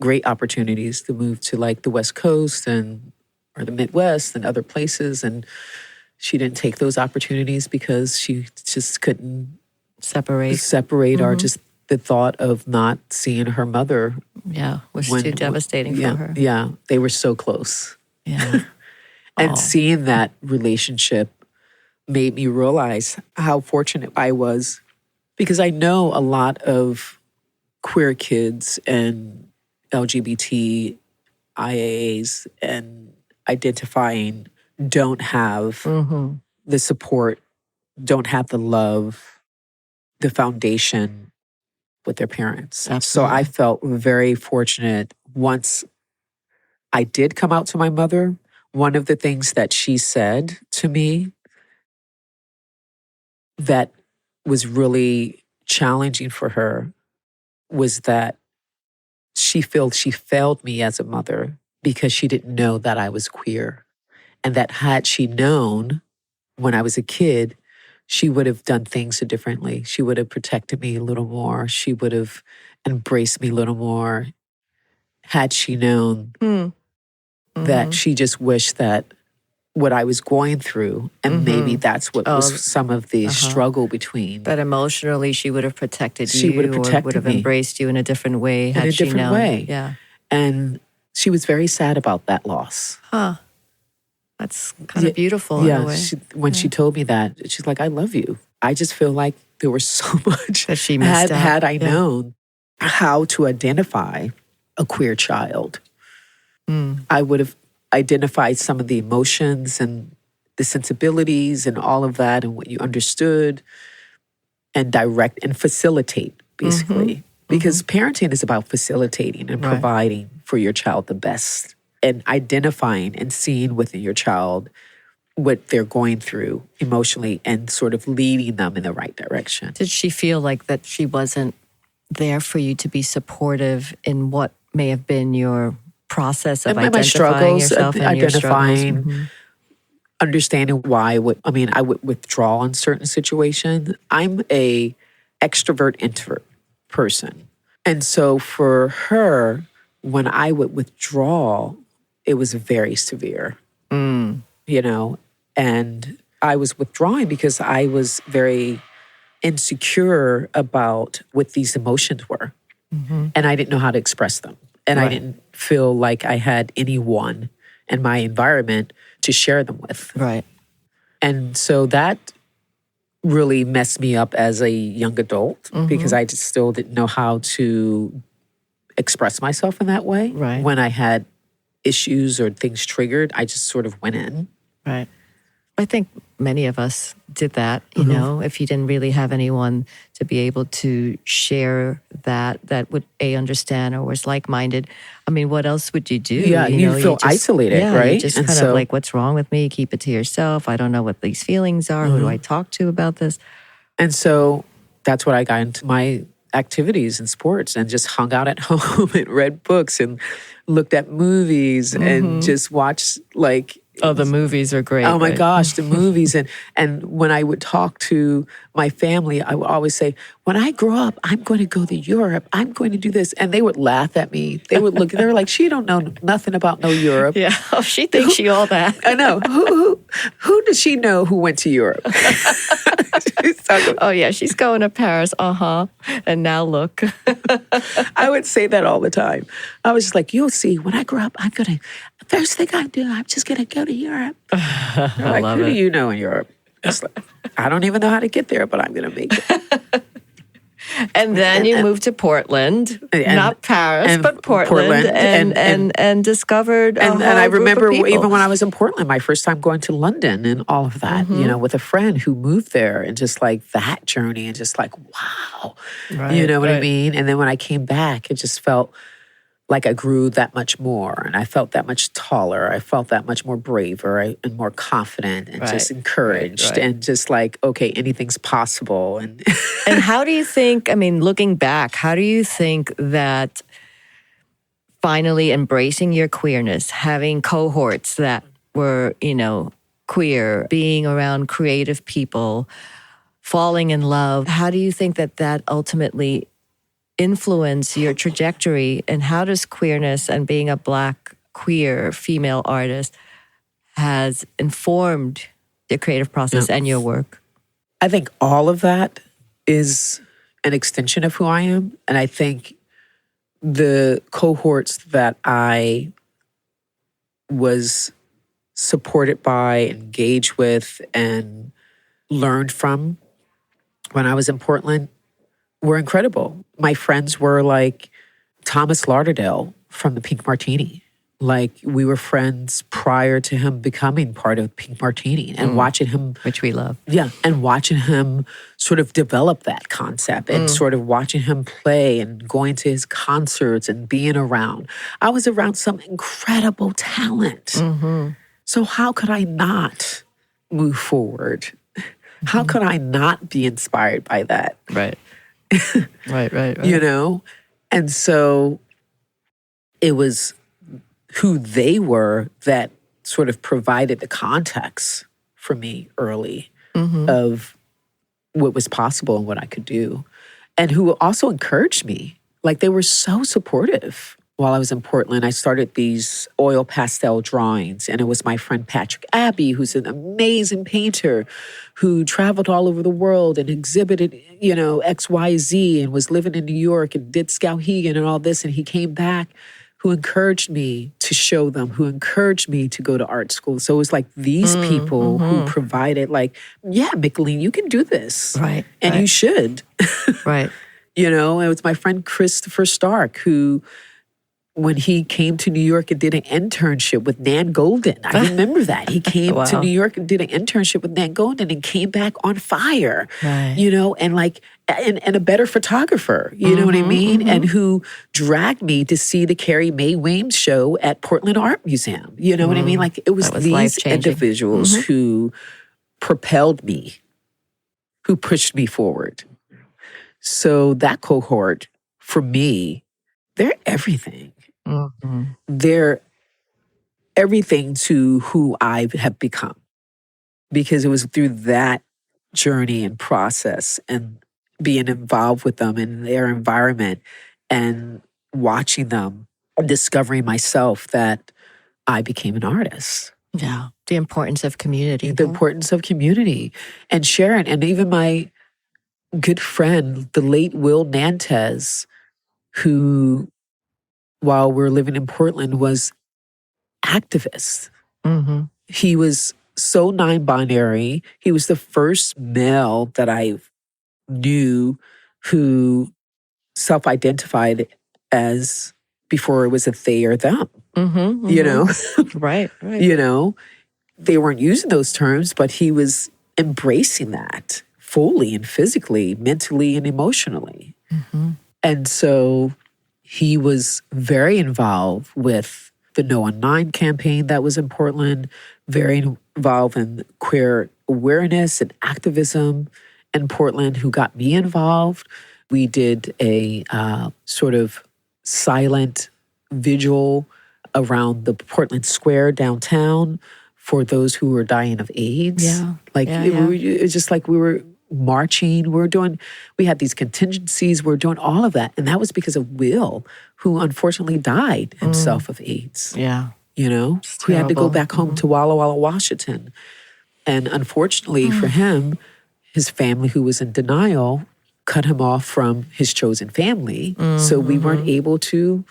Speaker 2: great opportunities to move to like the West Coast or the Midwest and other places, and she didn't take those opportunities because she just couldn't separate or just the thought of not seeing her mother.
Speaker 1: Yeah, was too devastating for her.
Speaker 2: Yeah, they were so close.
Speaker 1: Yeah.
Speaker 2: And seeing that relationship made me realize how fortunate I was, because I know a lot of queer kids and LGBT IAs and identifying don't have the support, don't have the love, the foundation with their parents.
Speaker 1: Absolutely.
Speaker 2: So I felt very fortunate once I did come out to my mother. One of the things that she said to me that was really challenging for her was that she felt she failed me as a mother because she didn't know that I was queer. And that had she known when I was a kid, she would have done things differently. She would have protected me a little more. She would have embraced me a little more. Had she known that she just wished that what I was going through, and maybe that's what was some of the struggle between.
Speaker 1: But emotionally, she would have protected
Speaker 2: She
Speaker 1: you,
Speaker 2: would have protected
Speaker 1: or would have
Speaker 2: me.
Speaker 1: embraced you in a different way had
Speaker 2: In a
Speaker 1: she
Speaker 2: different
Speaker 1: known.
Speaker 2: way.
Speaker 1: Yeah.
Speaker 2: And she was very sad about that loss.
Speaker 1: Huh. That's kind of beautiful in a way.
Speaker 2: When she told me that, she's like, I love you. I just feel like there was so much
Speaker 1: that she missed out.
Speaker 2: Had I known how to identify a queer child, I would have identified some of the emotions and the sensibilities and all of that and what you understood and direct and facilitate, basically. Because parenting is about facilitating and providing for your child the best and identifying and seeing within your child what they're going through emotionally and sort of leading them in the right direction.
Speaker 1: Did she feel like that she wasn't there for you to be supportive in what may have been your process of identifying
Speaker 2: my struggles,
Speaker 1: yourself and
Speaker 2: identifying,
Speaker 1: your struggles?
Speaker 2: understanding why I would withdraw in certain situations. I'm a extrovert introvert person. And so for her, when I would withdraw, it was very severe, and I was withdrawing because I was very insecure about what these emotions were. And I didn't know how to express them. And I didn't feel like I had anyone in my environment to share them with.
Speaker 1: Right.
Speaker 2: And so that really messed me up as a young adult because I just still didn't know how to express myself in that way.
Speaker 1: Right.
Speaker 2: When I had issues or things triggered, I just sort of went in.
Speaker 1: Right. I think many of us did that, you know, if you didn't really have anyone to be able to share that would understand or was like-minded. I mean, what else would you do?
Speaker 2: Yeah, you feel isolated, right?
Speaker 1: You just
Speaker 2: And
Speaker 1: kind
Speaker 2: so,
Speaker 1: of like, what's wrong with me? Keep it to yourself. I don't know what these feelings are. Who do I talk to about this?
Speaker 2: And so that's what I got into my activities and sports and just hung out at home and read books and looked at movies and just watched like...
Speaker 1: Oh, the movies are great.
Speaker 2: Oh my gosh, the movies. And when I would talk to my family, I would always say, when I grow up, I'm going to go to Europe. I'm going to do this. And they would laugh at me. They would look, they were like, she don't know nothing about no Europe.
Speaker 1: Yeah. Oh, she thinks she all that.
Speaker 2: I know. Who does she know who went to Europe?
Speaker 1: Oh, yeah. She's going to Paris. Uh-huh. And now look.
Speaker 2: I would say that all the time. I was just like, you'll see, when I grow up, first thing I do, I'm just going to go to Europe.
Speaker 1: I love
Speaker 2: who
Speaker 1: it.
Speaker 2: do you know in Europe? It's like, I don't even know how to get there, but I'm going to make it.
Speaker 1: And then you moved to Portland, not Paris, but Portland, and discovered a
Speaker 2: and I
Speaker 1: whole group
Speaker 2: remember
Speaker 1: of people.
Speaker 2: even when I was in Portland, my first time going to London and all of that, with a friend who moved there, and just like that journey, and just like, wow, you know what I mean? And then when I came back, it just felt like I grew that much more, and I felt that much taller. I felt that much more braver and more confident, and just encouraged, and just like, okay, anything's possible. And
Speaker 1: and how do you think, I mean, looking back, how do you think that finally embracing your queerness, having cohorts that were, queer, being around creative people, falling in love, how do you think that ultimately influence your trajectory, and how does queerness and being a Black queer female artist has informed your creative process and your work?
Speaker 2: I think all of that is an extension of who I am. And I think the cohorts that I was supported by, engaged with, and learned from when I was in Portland were incredible. My friends were like Thomas Lauderdale from the Pink Martini. Like, we were friends prior to him becoming part of Pink Martini, and watching him,
Speaker 1: which we love.
Speaker 2: Yeah, and watching him sort of develop that concept, and sort of watching him play and going to his concerts and being around. I was around some incredible talent. So how could I not move forward? How could I not be inspired by that?
Speaker 1: Right. Right.
Speaker 2: And so it was who they were that sort of provided the context for me early of what was possible and what I could do. And who also encouraged me. Like, they were so supportive. While I was in Portland, I started these oil pastel drawings, and it was my friend Patrick Abbey, who's an amazing painter, who traveled all over the world and exhibited, XYZ, and was living in New York and did Skowhegan and all this. And he came back, who encouraged me to show them, who encouraged me to go to art school. So it was like these people who provided, like, yeah, Mickalene, you can do this.
Speaker 1: Right.
Speaker 2: And you should.
Speaker 1: Right.
Speaker 2: It was my friend Christopher Stark, who, when he came to New York and did an internship with Nan Golden. I remember that. He came to New York and did an internship with Nan Golden and came back on fire, and like, and a better photographer, you know what I mean? And who dragged me to see the Carrie Mae Weems show at Portland Art Museum. You know what I mean? Like, it was these individuals who propelled me, who pushed me forward. So that cohort, for me, they're everything. They're everything to who I have become, because it was through that journey and process and being involved with them in their environment and watching them and discovering myself that I became an artist.
Speaker 1: Yeah. The importance of community.
Speaker 2: The importance of community and sharing. And even my good friend, the late Will Nantes, who, while we're living in Portland, was activist. He was so non-binary. He was the first male that I knew who self-identified as, before it was a they or them.
Speaker 1: Right.
Speaker 2: They weren't using those terms, but he was embracing that fully and physically, mentally and emotionally. And so he was very involved with the No on 9 campaign that was in Portland, very involved in queer awareness and activism in Portland, who got me involved. We did a sort of silent vigil around the Portland Square downtown for those who were dying of AIDS. It was just like we marching. We had these contingencies. We're doing all of that. And that was because of Will, who unfortunately died himself of AIDS.
Speaker 1: Yeah.
Speaker 2: You know, who had to go back home to Walla Walla, Washington. And unfortunately for him, his family, who was in denial, cut him off from his chosen family. So we weren't able to,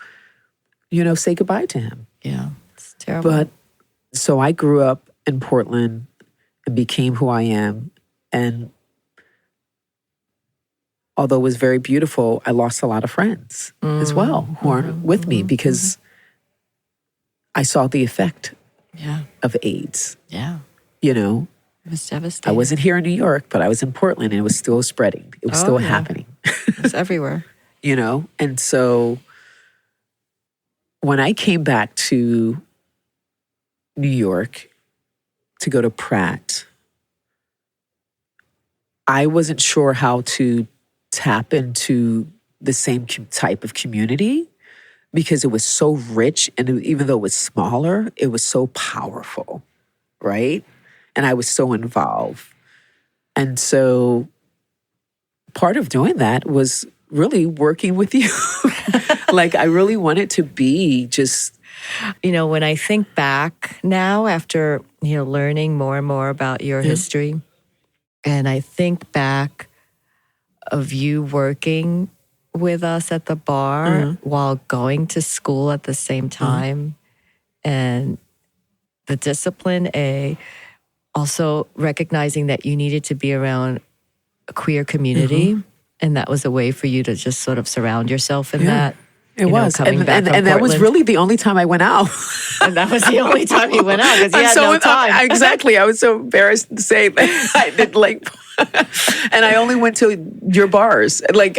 Speaker 2: say goodbye to him.
Speaker 1: Yeah, it's terrible.
Speaker 2: But so I grew up in Portland and became who I am. And although it was very beautiful, I lost a lot of friends as well who aren't with me because I saw the effect of AIDS.
Speaker 1: Yeah.
Speaker 2: You know,
Speaker 1: it was devastating.
Speaker 2: I wasn't here in New York, but I was in Portland and it was still spreading. It was still happening.
Speaker 1: It was everywhere.
Speaker 2: And so when I came back to New York to go to Pratt, I wasn't sure how to tap into the same type of community because it was so rich, and even though it was smaller, it was so powerful, right? And I was so involved. And so part of doing that was really working with you. Like, I really wanted to be just...
Speaker 1: when I think back now after, learning more and more about your history, and I think back of you working with us at the bar while going to school at the same time, and the discipline, also recognizing that you needed to be around a queer community, and that was a way for you to just sort of surround yourself in that.
Speaker 2: It was.
Speaker 1: And
Speaker 2: that was really the only time I went out.
Speaker 1: And that was the only time you went out because you had no time.
Speaker 2: Exactly. I was so embarrassed to say that I did and I only went to your bars. Like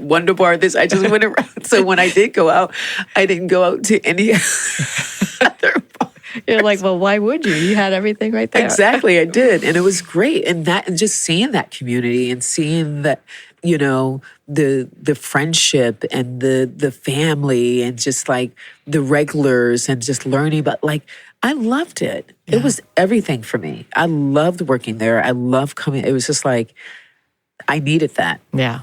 Speaker 2: Wanda bar, this. I just went around. So when I did go out, I didn't go out to any other bar.
Speaker 1: You're like, well, why would you? You had everything right there.
Speaker 2: Exactly, I did. And it was great. And just seeing that community and seeing that, the friendship and the family and just like the regulars and just learning about, I loved it. Yeah. It was everything for me. I loved working there. I loved coming. It was just like, I needed that.
Speaker 1: Yeah.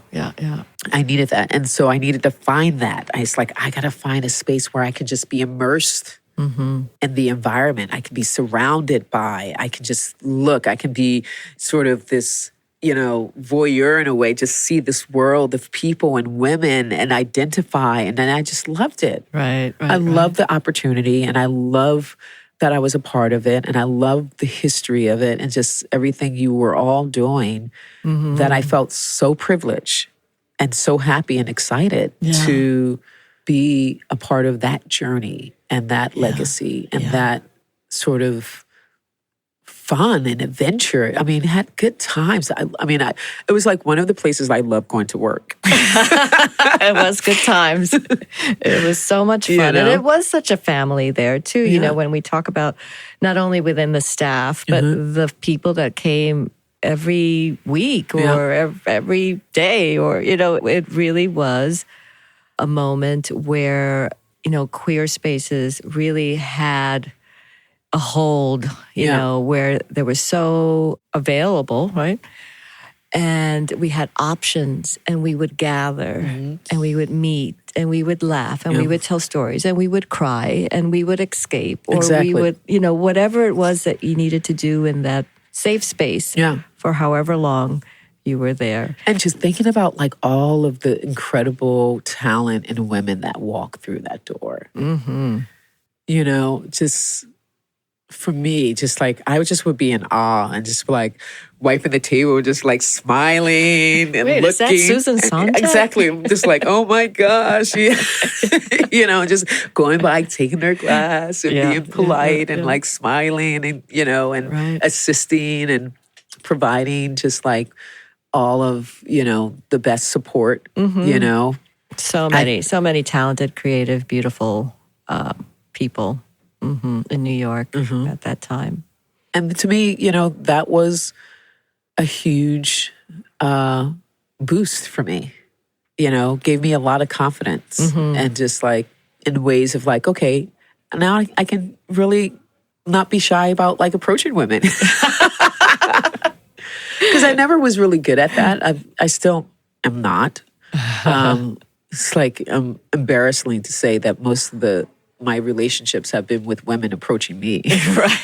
Speaker 2: I needed that. And so I needed to find that. I got to find a space where I could just be immersed in the environment. I could be surrounded by, I could just look, I can be sort of this, voyeur in a way, just see this world of people and women and identify. And then I just loved it.
Speaker 1: Right.
Speaker 2: I love the opportunity, and I love that I was a part of it, and I love the history of it and just everything you were all doing, that I felt so privileged and so happy and excited to be a part of that journey and that legacy and that sort of fun and adventure. I mean, had good times. It was like one of the places I loved going to work.
Speaker 1: It was good times. It was so much fun. And it was such a family there too. When we talk about not only within the staff, but the people that came every week or every day, or, it really was a moment where, queer spaces really had a hold, where they were so available, right? And we had options, and we would gather, and we would meet, and we would laugh, and we would tell stories, and we would cry, and we would escape, or we would, whatever it was that you needed to do in that safe space for however long you were there.
Speaker 2: And just thinking about all of the incredible talent and women that walk through that door. Just... For me, just I would be in awe and just wiping the table, just smiling and looking.
Speaker 1: Is that Susan Sontag?
Speaker 2: Exactly. Just oh my gosh. Just going by, taking their glass and being polite and smiling and, and assisting and providing just all of, the best support,
Speaker 1: So many talented, creative, beautiful people. In New York at that time.
Speaker 2: And to me, that was a huge boost for me. Gave me a lot of confidence and just in ways of okay, now I can really not be shy about approaching women. Because I never was really good at that. I still am not. It's like embarrassing to say that most of my relationships have been with women approaching me.
Speaker 1: Right.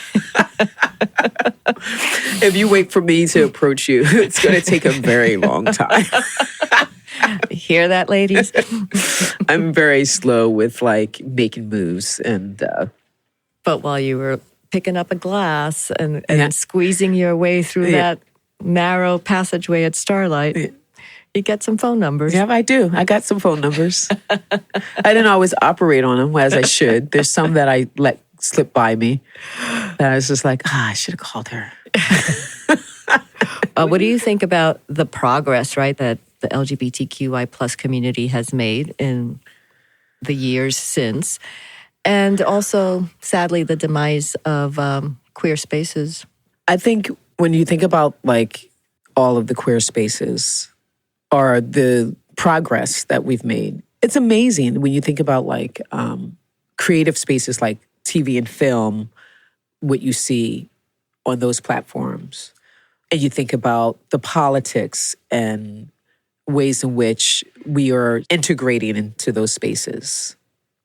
Speaker 2: If you wait for me to approach you, it's going to take a very long time.
Speaker 1: Hear that, ladies?
Speaker 2: I'm very slow with like making moves, and
Speaker 1: but while you were picking up a glass and squeezing your way through that narrow passageway at Starlight, you get some phone numbers.
Speaker 2: Yeah, I do. I got some phone numbers. I didn't always operate on them as I should. There's some that I let slip by me. That I was just like, I should have called her.
Speaker 1: What do you think about the progress, right, that the LGBTQI plus community has made in the years since? And also, sadly, the demise of queer spaces.
Speaker 2: I think when you think about like all of the queer spaces or the progress that we've made, it's amazing when you think about like creative spaces like TV and film, what you see on those platforms. And you think about the politics and ways in which we are integrating into those spaces,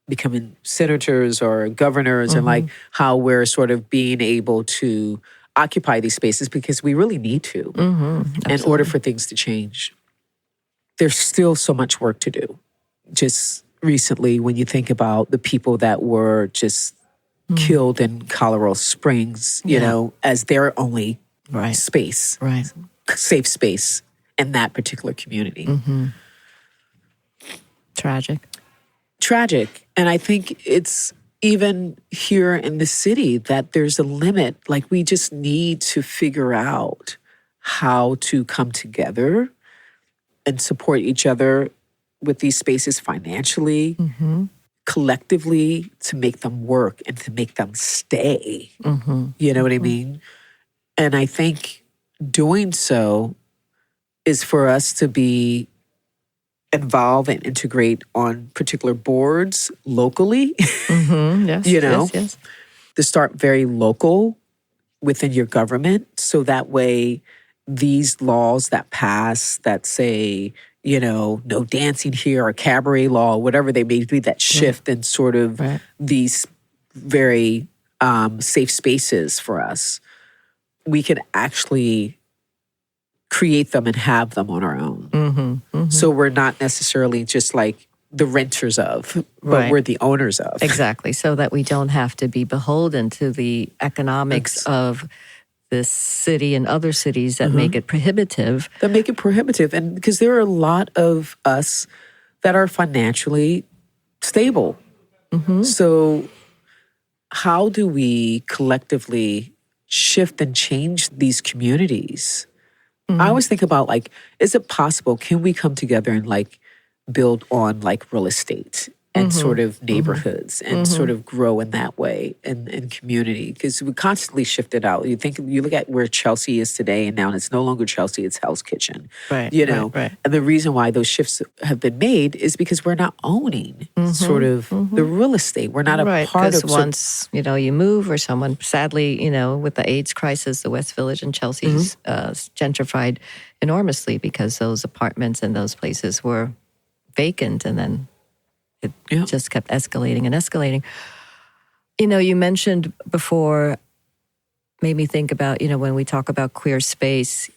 Speaker 2: becoming senators or governors, and like how we're sort of being able to occupy these spaces because we really need to in order for things to change. There's still so much work to do. Just recently, when you think about the people that were just killed in Colorado Springs, you know, as their only space, safe space in that particular community. Tragic. And I think it's even here in the city that there's a limit. Like we just need to figure out how to come together and support each other with these spaces financially, collectively, to make them work and to make them stay. You know what I mean? And I think doing so is for us to be involved and integrate on particular boards locally,
Speaker 1: Yes,
Speaker 2: you know,
Speaker 1: yes.
Speaker 2: to start very local within your government. So that way these laws that pass that say, you know, no dancing here or cabaret law, whatever they may be, that shift in sort of these very safe spaces for us, we could actually create them and have them on our own. So we're not necessarily just like the renters of, but we're the owners of.
Speaker 1: Exactly. So that we don't have to be beholden to the economics of this city and other cities that make it prohibitive.
Speaker 2: And because there are a lot of us that are financially stable. So how do we collectively shift and change these communities? I always think about like, is it possible? Can we come together and like build on like real estate and sort of neighborhoods and sort of grow in that way and community? Because we constantly shift it out. You look at where Chelsea is today, and now it's no longer Chelsea, it's Hell's Kitchen. You know, and the reason why those shifts have been made is because we're not owning sort of the real estate. We're not a part of.
Speaker 1: Because once you know you move, or someone, sadly, you know, with the AIDS crisis, the West Village and Chelsea's gentrified enormously because those apartments and those places were vacant, and then it just kept escalating and escalating. You know, you mentioned before, made me think about, you know, when we talk about queer space,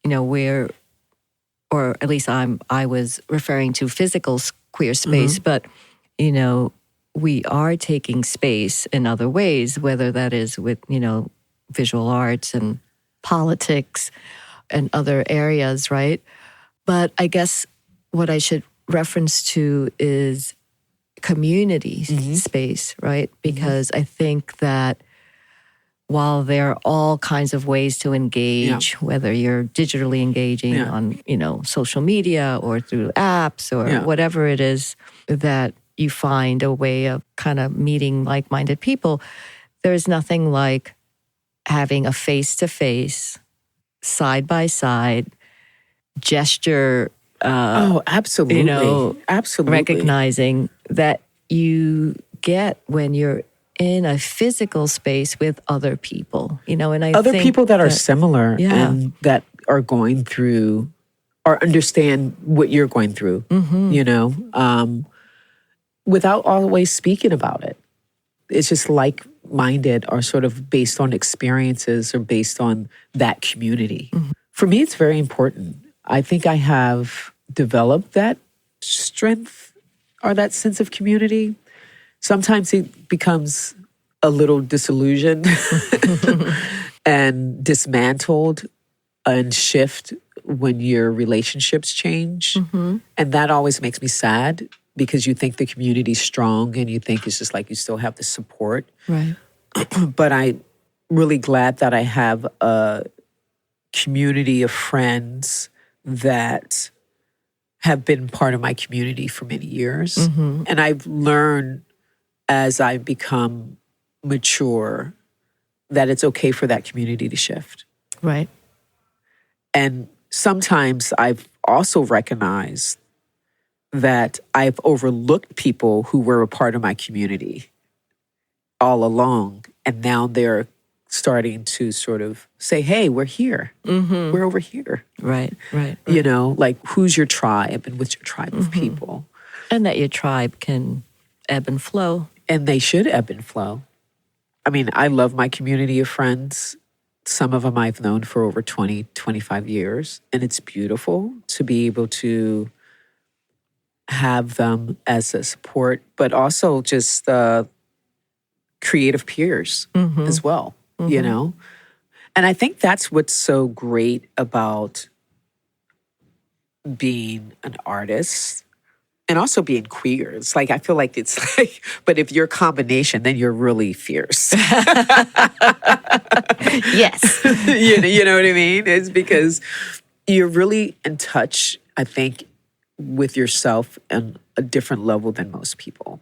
Speaker 1: you know, where, or at least I was referring to physical queer space, but, you know, we are taking space in other ways, whether that is with, you know, visual arts and politics and other areas, right? But I guess what I should reference to is community space, right? Because I think that while there are all kinds of ways to engage, whether you're digitally engaging on, you know, social media or through apps or whatever it is, that you find a way of kind of meeting like-minded people, there's nothing like having a face-to-face, side-by-side gesture.
Speaker 2: Absolutely.
Speaker 1: You know,
Speaker 2: absolutely.
Speaker 1: Recognizing that you get when you're in a physical space with other people, you know, and I
Speaker 2: other
Speaker 1: think
Speaker 2: people that are similar and that are going through or understand what you're going through, you know, without always speaking about it. It's just like-minded or sort of based on experiences or based on that community. For me, it's very important. I think I have developed that strength or that sense of community. Sometimes it becomes a little disillusioned and dismantled and shift when your relationships change. And that always makes me sad because you think the community's strong and you think it's just like you still have the support.
Speaker 1: Right.
Speaker 2: But I'm really glad that I have a community of friends that have been part of my community for many years. And I've learned as I've become mature that it's okay for that community to shift.
Speaker 1: Right.
Speaker 2: And sometimes I've also recognized that I've overlooked people who were a part of my community all along. And now they're starting to sort of say, hey, we're here. We're over here.
Speaker 1: Right.
Speaker 2: You know, like who's your tribe and what's your tribe of people?
Speaker 1: And that your tribe can ebb and flow.
Speaker 2: And they should ebb and flow. I mean, I love my community of friends. Some of them I've known for over 20, 25 years. And it's beautiful to be able to have them as a support, but also just creative peers as well, you know? And I think that's what's so great about being an artist and also being queer. It's like, I feel like it's like, but if you're a combination, then you're really fierce.
Speaker 1: Yes.
Speaker 2: You know what I mean? It's because you're really in touch, I think, with yourself on a different level than most people,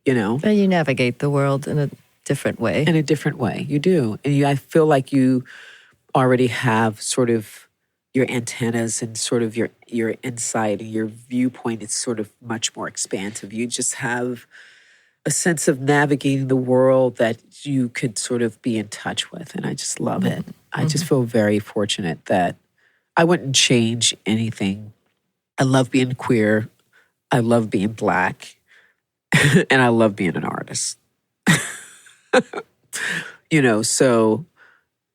Speaker 2: you know?
Speaker 1: And you navigate the world in a different way.
Speaker 2: In a different way, you do. And I feel like you already have sort of your antennas and sort of your insight and your viewpoint is sort of much more expansive. You just have a sense of navigating the world that you could sort of be in touch with. And I just love it. I just feel very fortunate that I wouldn't change anything. I love being queer. I love being Black. And I love being an artist. You know, so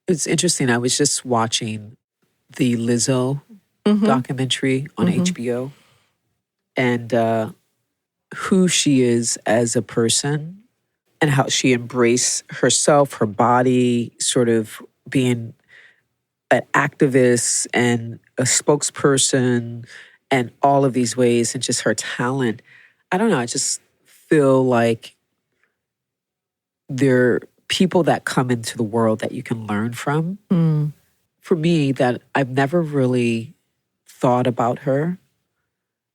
Speaker 2: it's interesting. I was just watching the Lizzo documentary on HBO and who she is as a person and how she embraced herself, her body, sort of being an activist and a spokesperson and all of these ways and just her talent. I don't know, I just feel like there are people that come into the world that you can learn from. For me, that I've never really thought about her,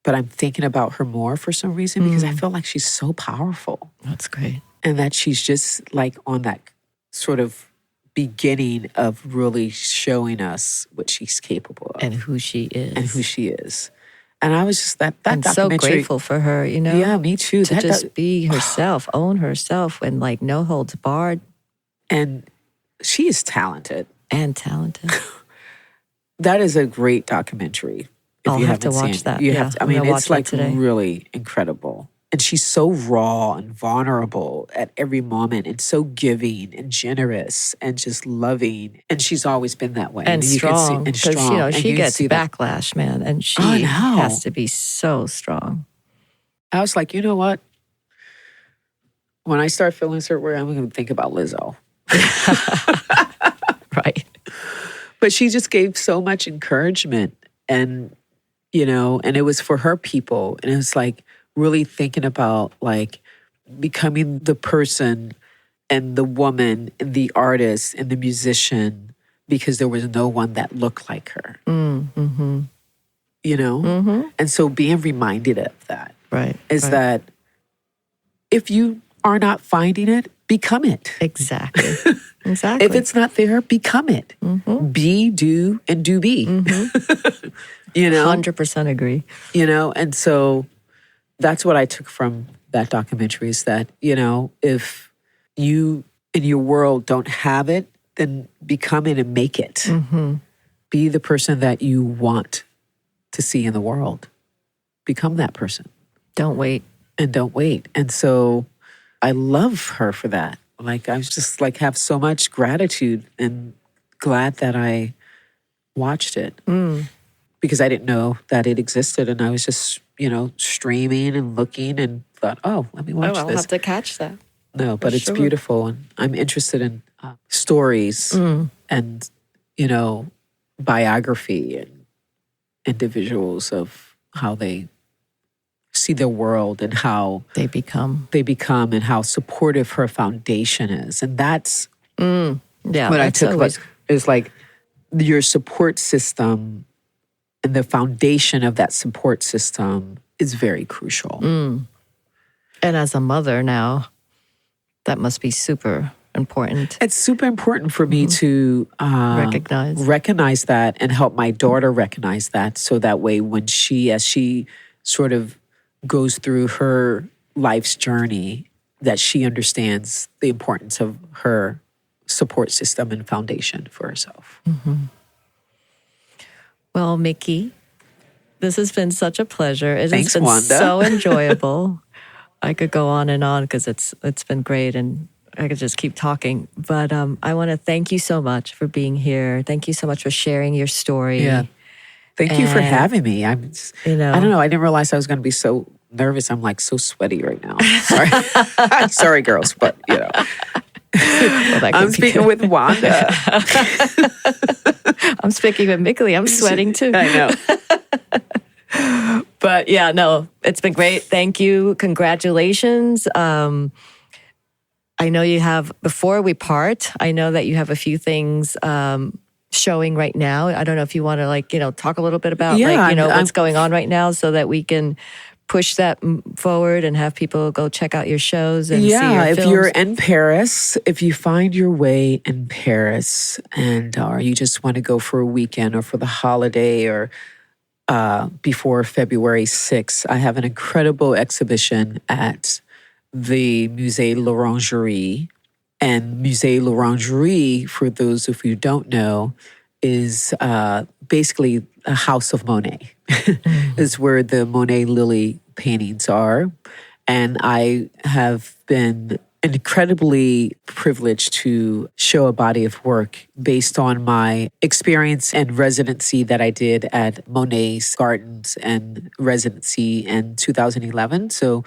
Speaker 2: but I'm thinking about her more for some reason because I feel like she's so powerful.
Speaker 1: That's great.
Speaker 2: And that she's just like on that sort of beginning of really showing us what she's capable of.
Speaker 1: And who she is.
Speaker 2: And I was just that
Speaker 1: I'm so grateful for her, you know?
Speaker 2: Yeah, me too.
Speaker 1: To just be herself, own herself, and like no holds barred.
Speaker 2: And she is talented.
Speaker 1: And talented.
Speaker 2: That is a great documentary.
Speaker 1: I'll have to watch that.
Speaker 2: You have to, I mean, it's like
Speaker 1: today.
Speaker 2: really incredible. And she's so raw and vulnerable at every moment and so giving and generous and just loving. And she's always been that way.
Speaker 1: And strong. Because, you know, she gets
Speaker 2: that.
Speaker 1: backlash, man. And she has to be so strong.
Speaker 2: I was like, you know what? When I start feeling a certain way, I'm going to think about Lizzo.
Speaker 1: Right.
Speaker 2: But she just gave so much encouragement and, you know, and it was for her people. And it was like really thinking about like becoming the person and the woman and the artist and the musician because there was no one that looked like her. You know? And so being reminded of that is that if you are not finding it, become it.
Speaker 1: Exactly. Exactly.
Speaker 2: If it's not there, become it. Be, do, and do be. You know?
Speaker 1: 100% agree.
Speaker 2: You know, and so that's what I took from that documentary is that, you know, if you in your world don't have it, then become it and make it. Be the person that you want to see in the world. Become that person.
Speaker 1: Don't wait.
Speaker 2: And don't wait. And so I love her for that. Like, I was just like, have so much gratitude and glad that I watched it. Because I didn't know that it existed. And I was just, streaming and looking and thought, oh, let me watch
Speaker 1: I'll
Speaker 2: this.
Speaker 1: have to catch that.
Speaker 2: No, but it's beautiful. And I'm interested in stories and, biography and individuals of how they see the world and how
Speaker 1: they become
Speaker 2: and how supportive her foundation is. And that's
Speaker 1: what
Speaker 2: I took about is like your support system and the foundation of that support system is very crucial.
Speaker 1: And as a mother now, that must be super important.
Speaker 2: It's super important for me to recognize that and help my daughter recognize that. So that way when as she sort of goes through her life's journey, that she understands the importance of her support system and foundation for herself.
Speaker 1: Well, Mickey, this has been such a pleasure. It
Speaker 2: Thanks,
Speaker 1: has been
Speaker 2: Wanda.
Speaker 1: so enjoyable. I could go on and on because it's been great and I could just keep talking. But I want to thank you so much for being here. Thank you so much for sharing your story.
Speaker 2: Yeah. Thank you for having me. I don't know. I didn't realize I was going to be so nervous. I'm like so sweaty right now. Sorry. Sorry, girls, but I'm speaking with Wanda.
Speaker 1: I'm speaking with Mickalene. I'm sweating too.
Speaker 2: I know.
Speaker 1: But yeah, no, it's been great. Thank you. Congratulations. I know you have, before we part, I know that you have a few things showing right now. I don't know if you want to talk a little bit about what's going on right now so that we can push that forward and have people go check out your shows and see your films.
Speaker 2: If you're in Paris, if you find your way in Paris and or you just want to go for a weekend or for the holiday or before February 6th, I have an incredible exhibition at the Musée l'Orangerie. And Musée l'Orangerie, for those of you who don't know, is basically a house of Monet. Is where the Monet Lily paintings are. And I have been incredibly privileged to show a body of work based on my experience and residency that I did at Monet's Gardens and residency in 2011. So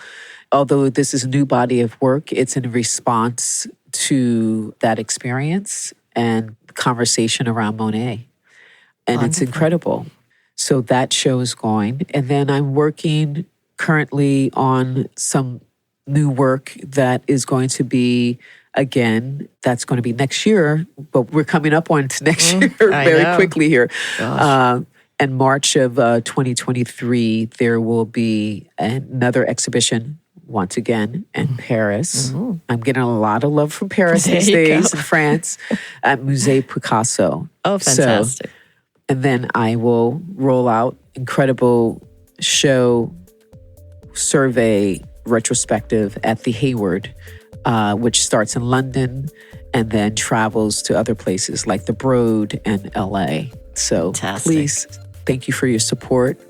Speaker 2: although this is a new body of work, it's in response to that experience and conversation around Monet. And Wonderful. It's incredible. So that show is going. And then I'm working currently on some new work that is going to be, again, that's going to be next year, but we're coming up on to next year very quickly here. In March of 2023, there will be another exhibition once again in Paris. I'm getting a lot of love from Paris these days in France at Musée Picasso.
Speaker 1: Oh, fantastic.
Speaker 2: And then I will roll out incredible show survey retrospective at the Hayward, which starts in London and then travels to other places like the Broad and LA. So Please, thank you for your support.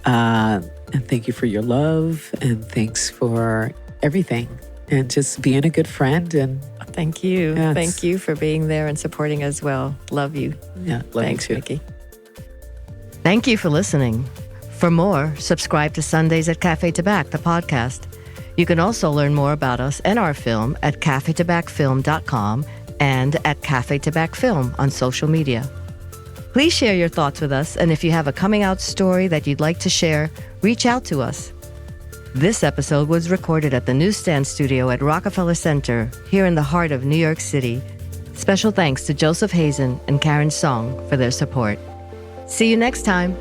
Speaker 2: And thank you for your love. And thanks for everything. And just being a good friend. And
Speaker 1: thank you. Yes. Thank you for being there and supporting as well. Love you.
Speaker 2: Yeah, love
Speaker 1: Thanks,
Speaker 2: you too.
Speaker 1: Mickey. Thank you for listening. For more, subscribe to Sundays at Cafe Tabac, the podcast. You can also learn more about us and our film at cafetabacfilm.com and at Cafe Tabac Film on social media. Please share your thoughts with us, and if you have a coming out story that you'd like to share, reach out to us. This episode was recorded at the Newsstand studio at Rockefeller Center, here in the heart of New York City. Special thanks to Joseph Hazan and Karen Song for their support. See you next time.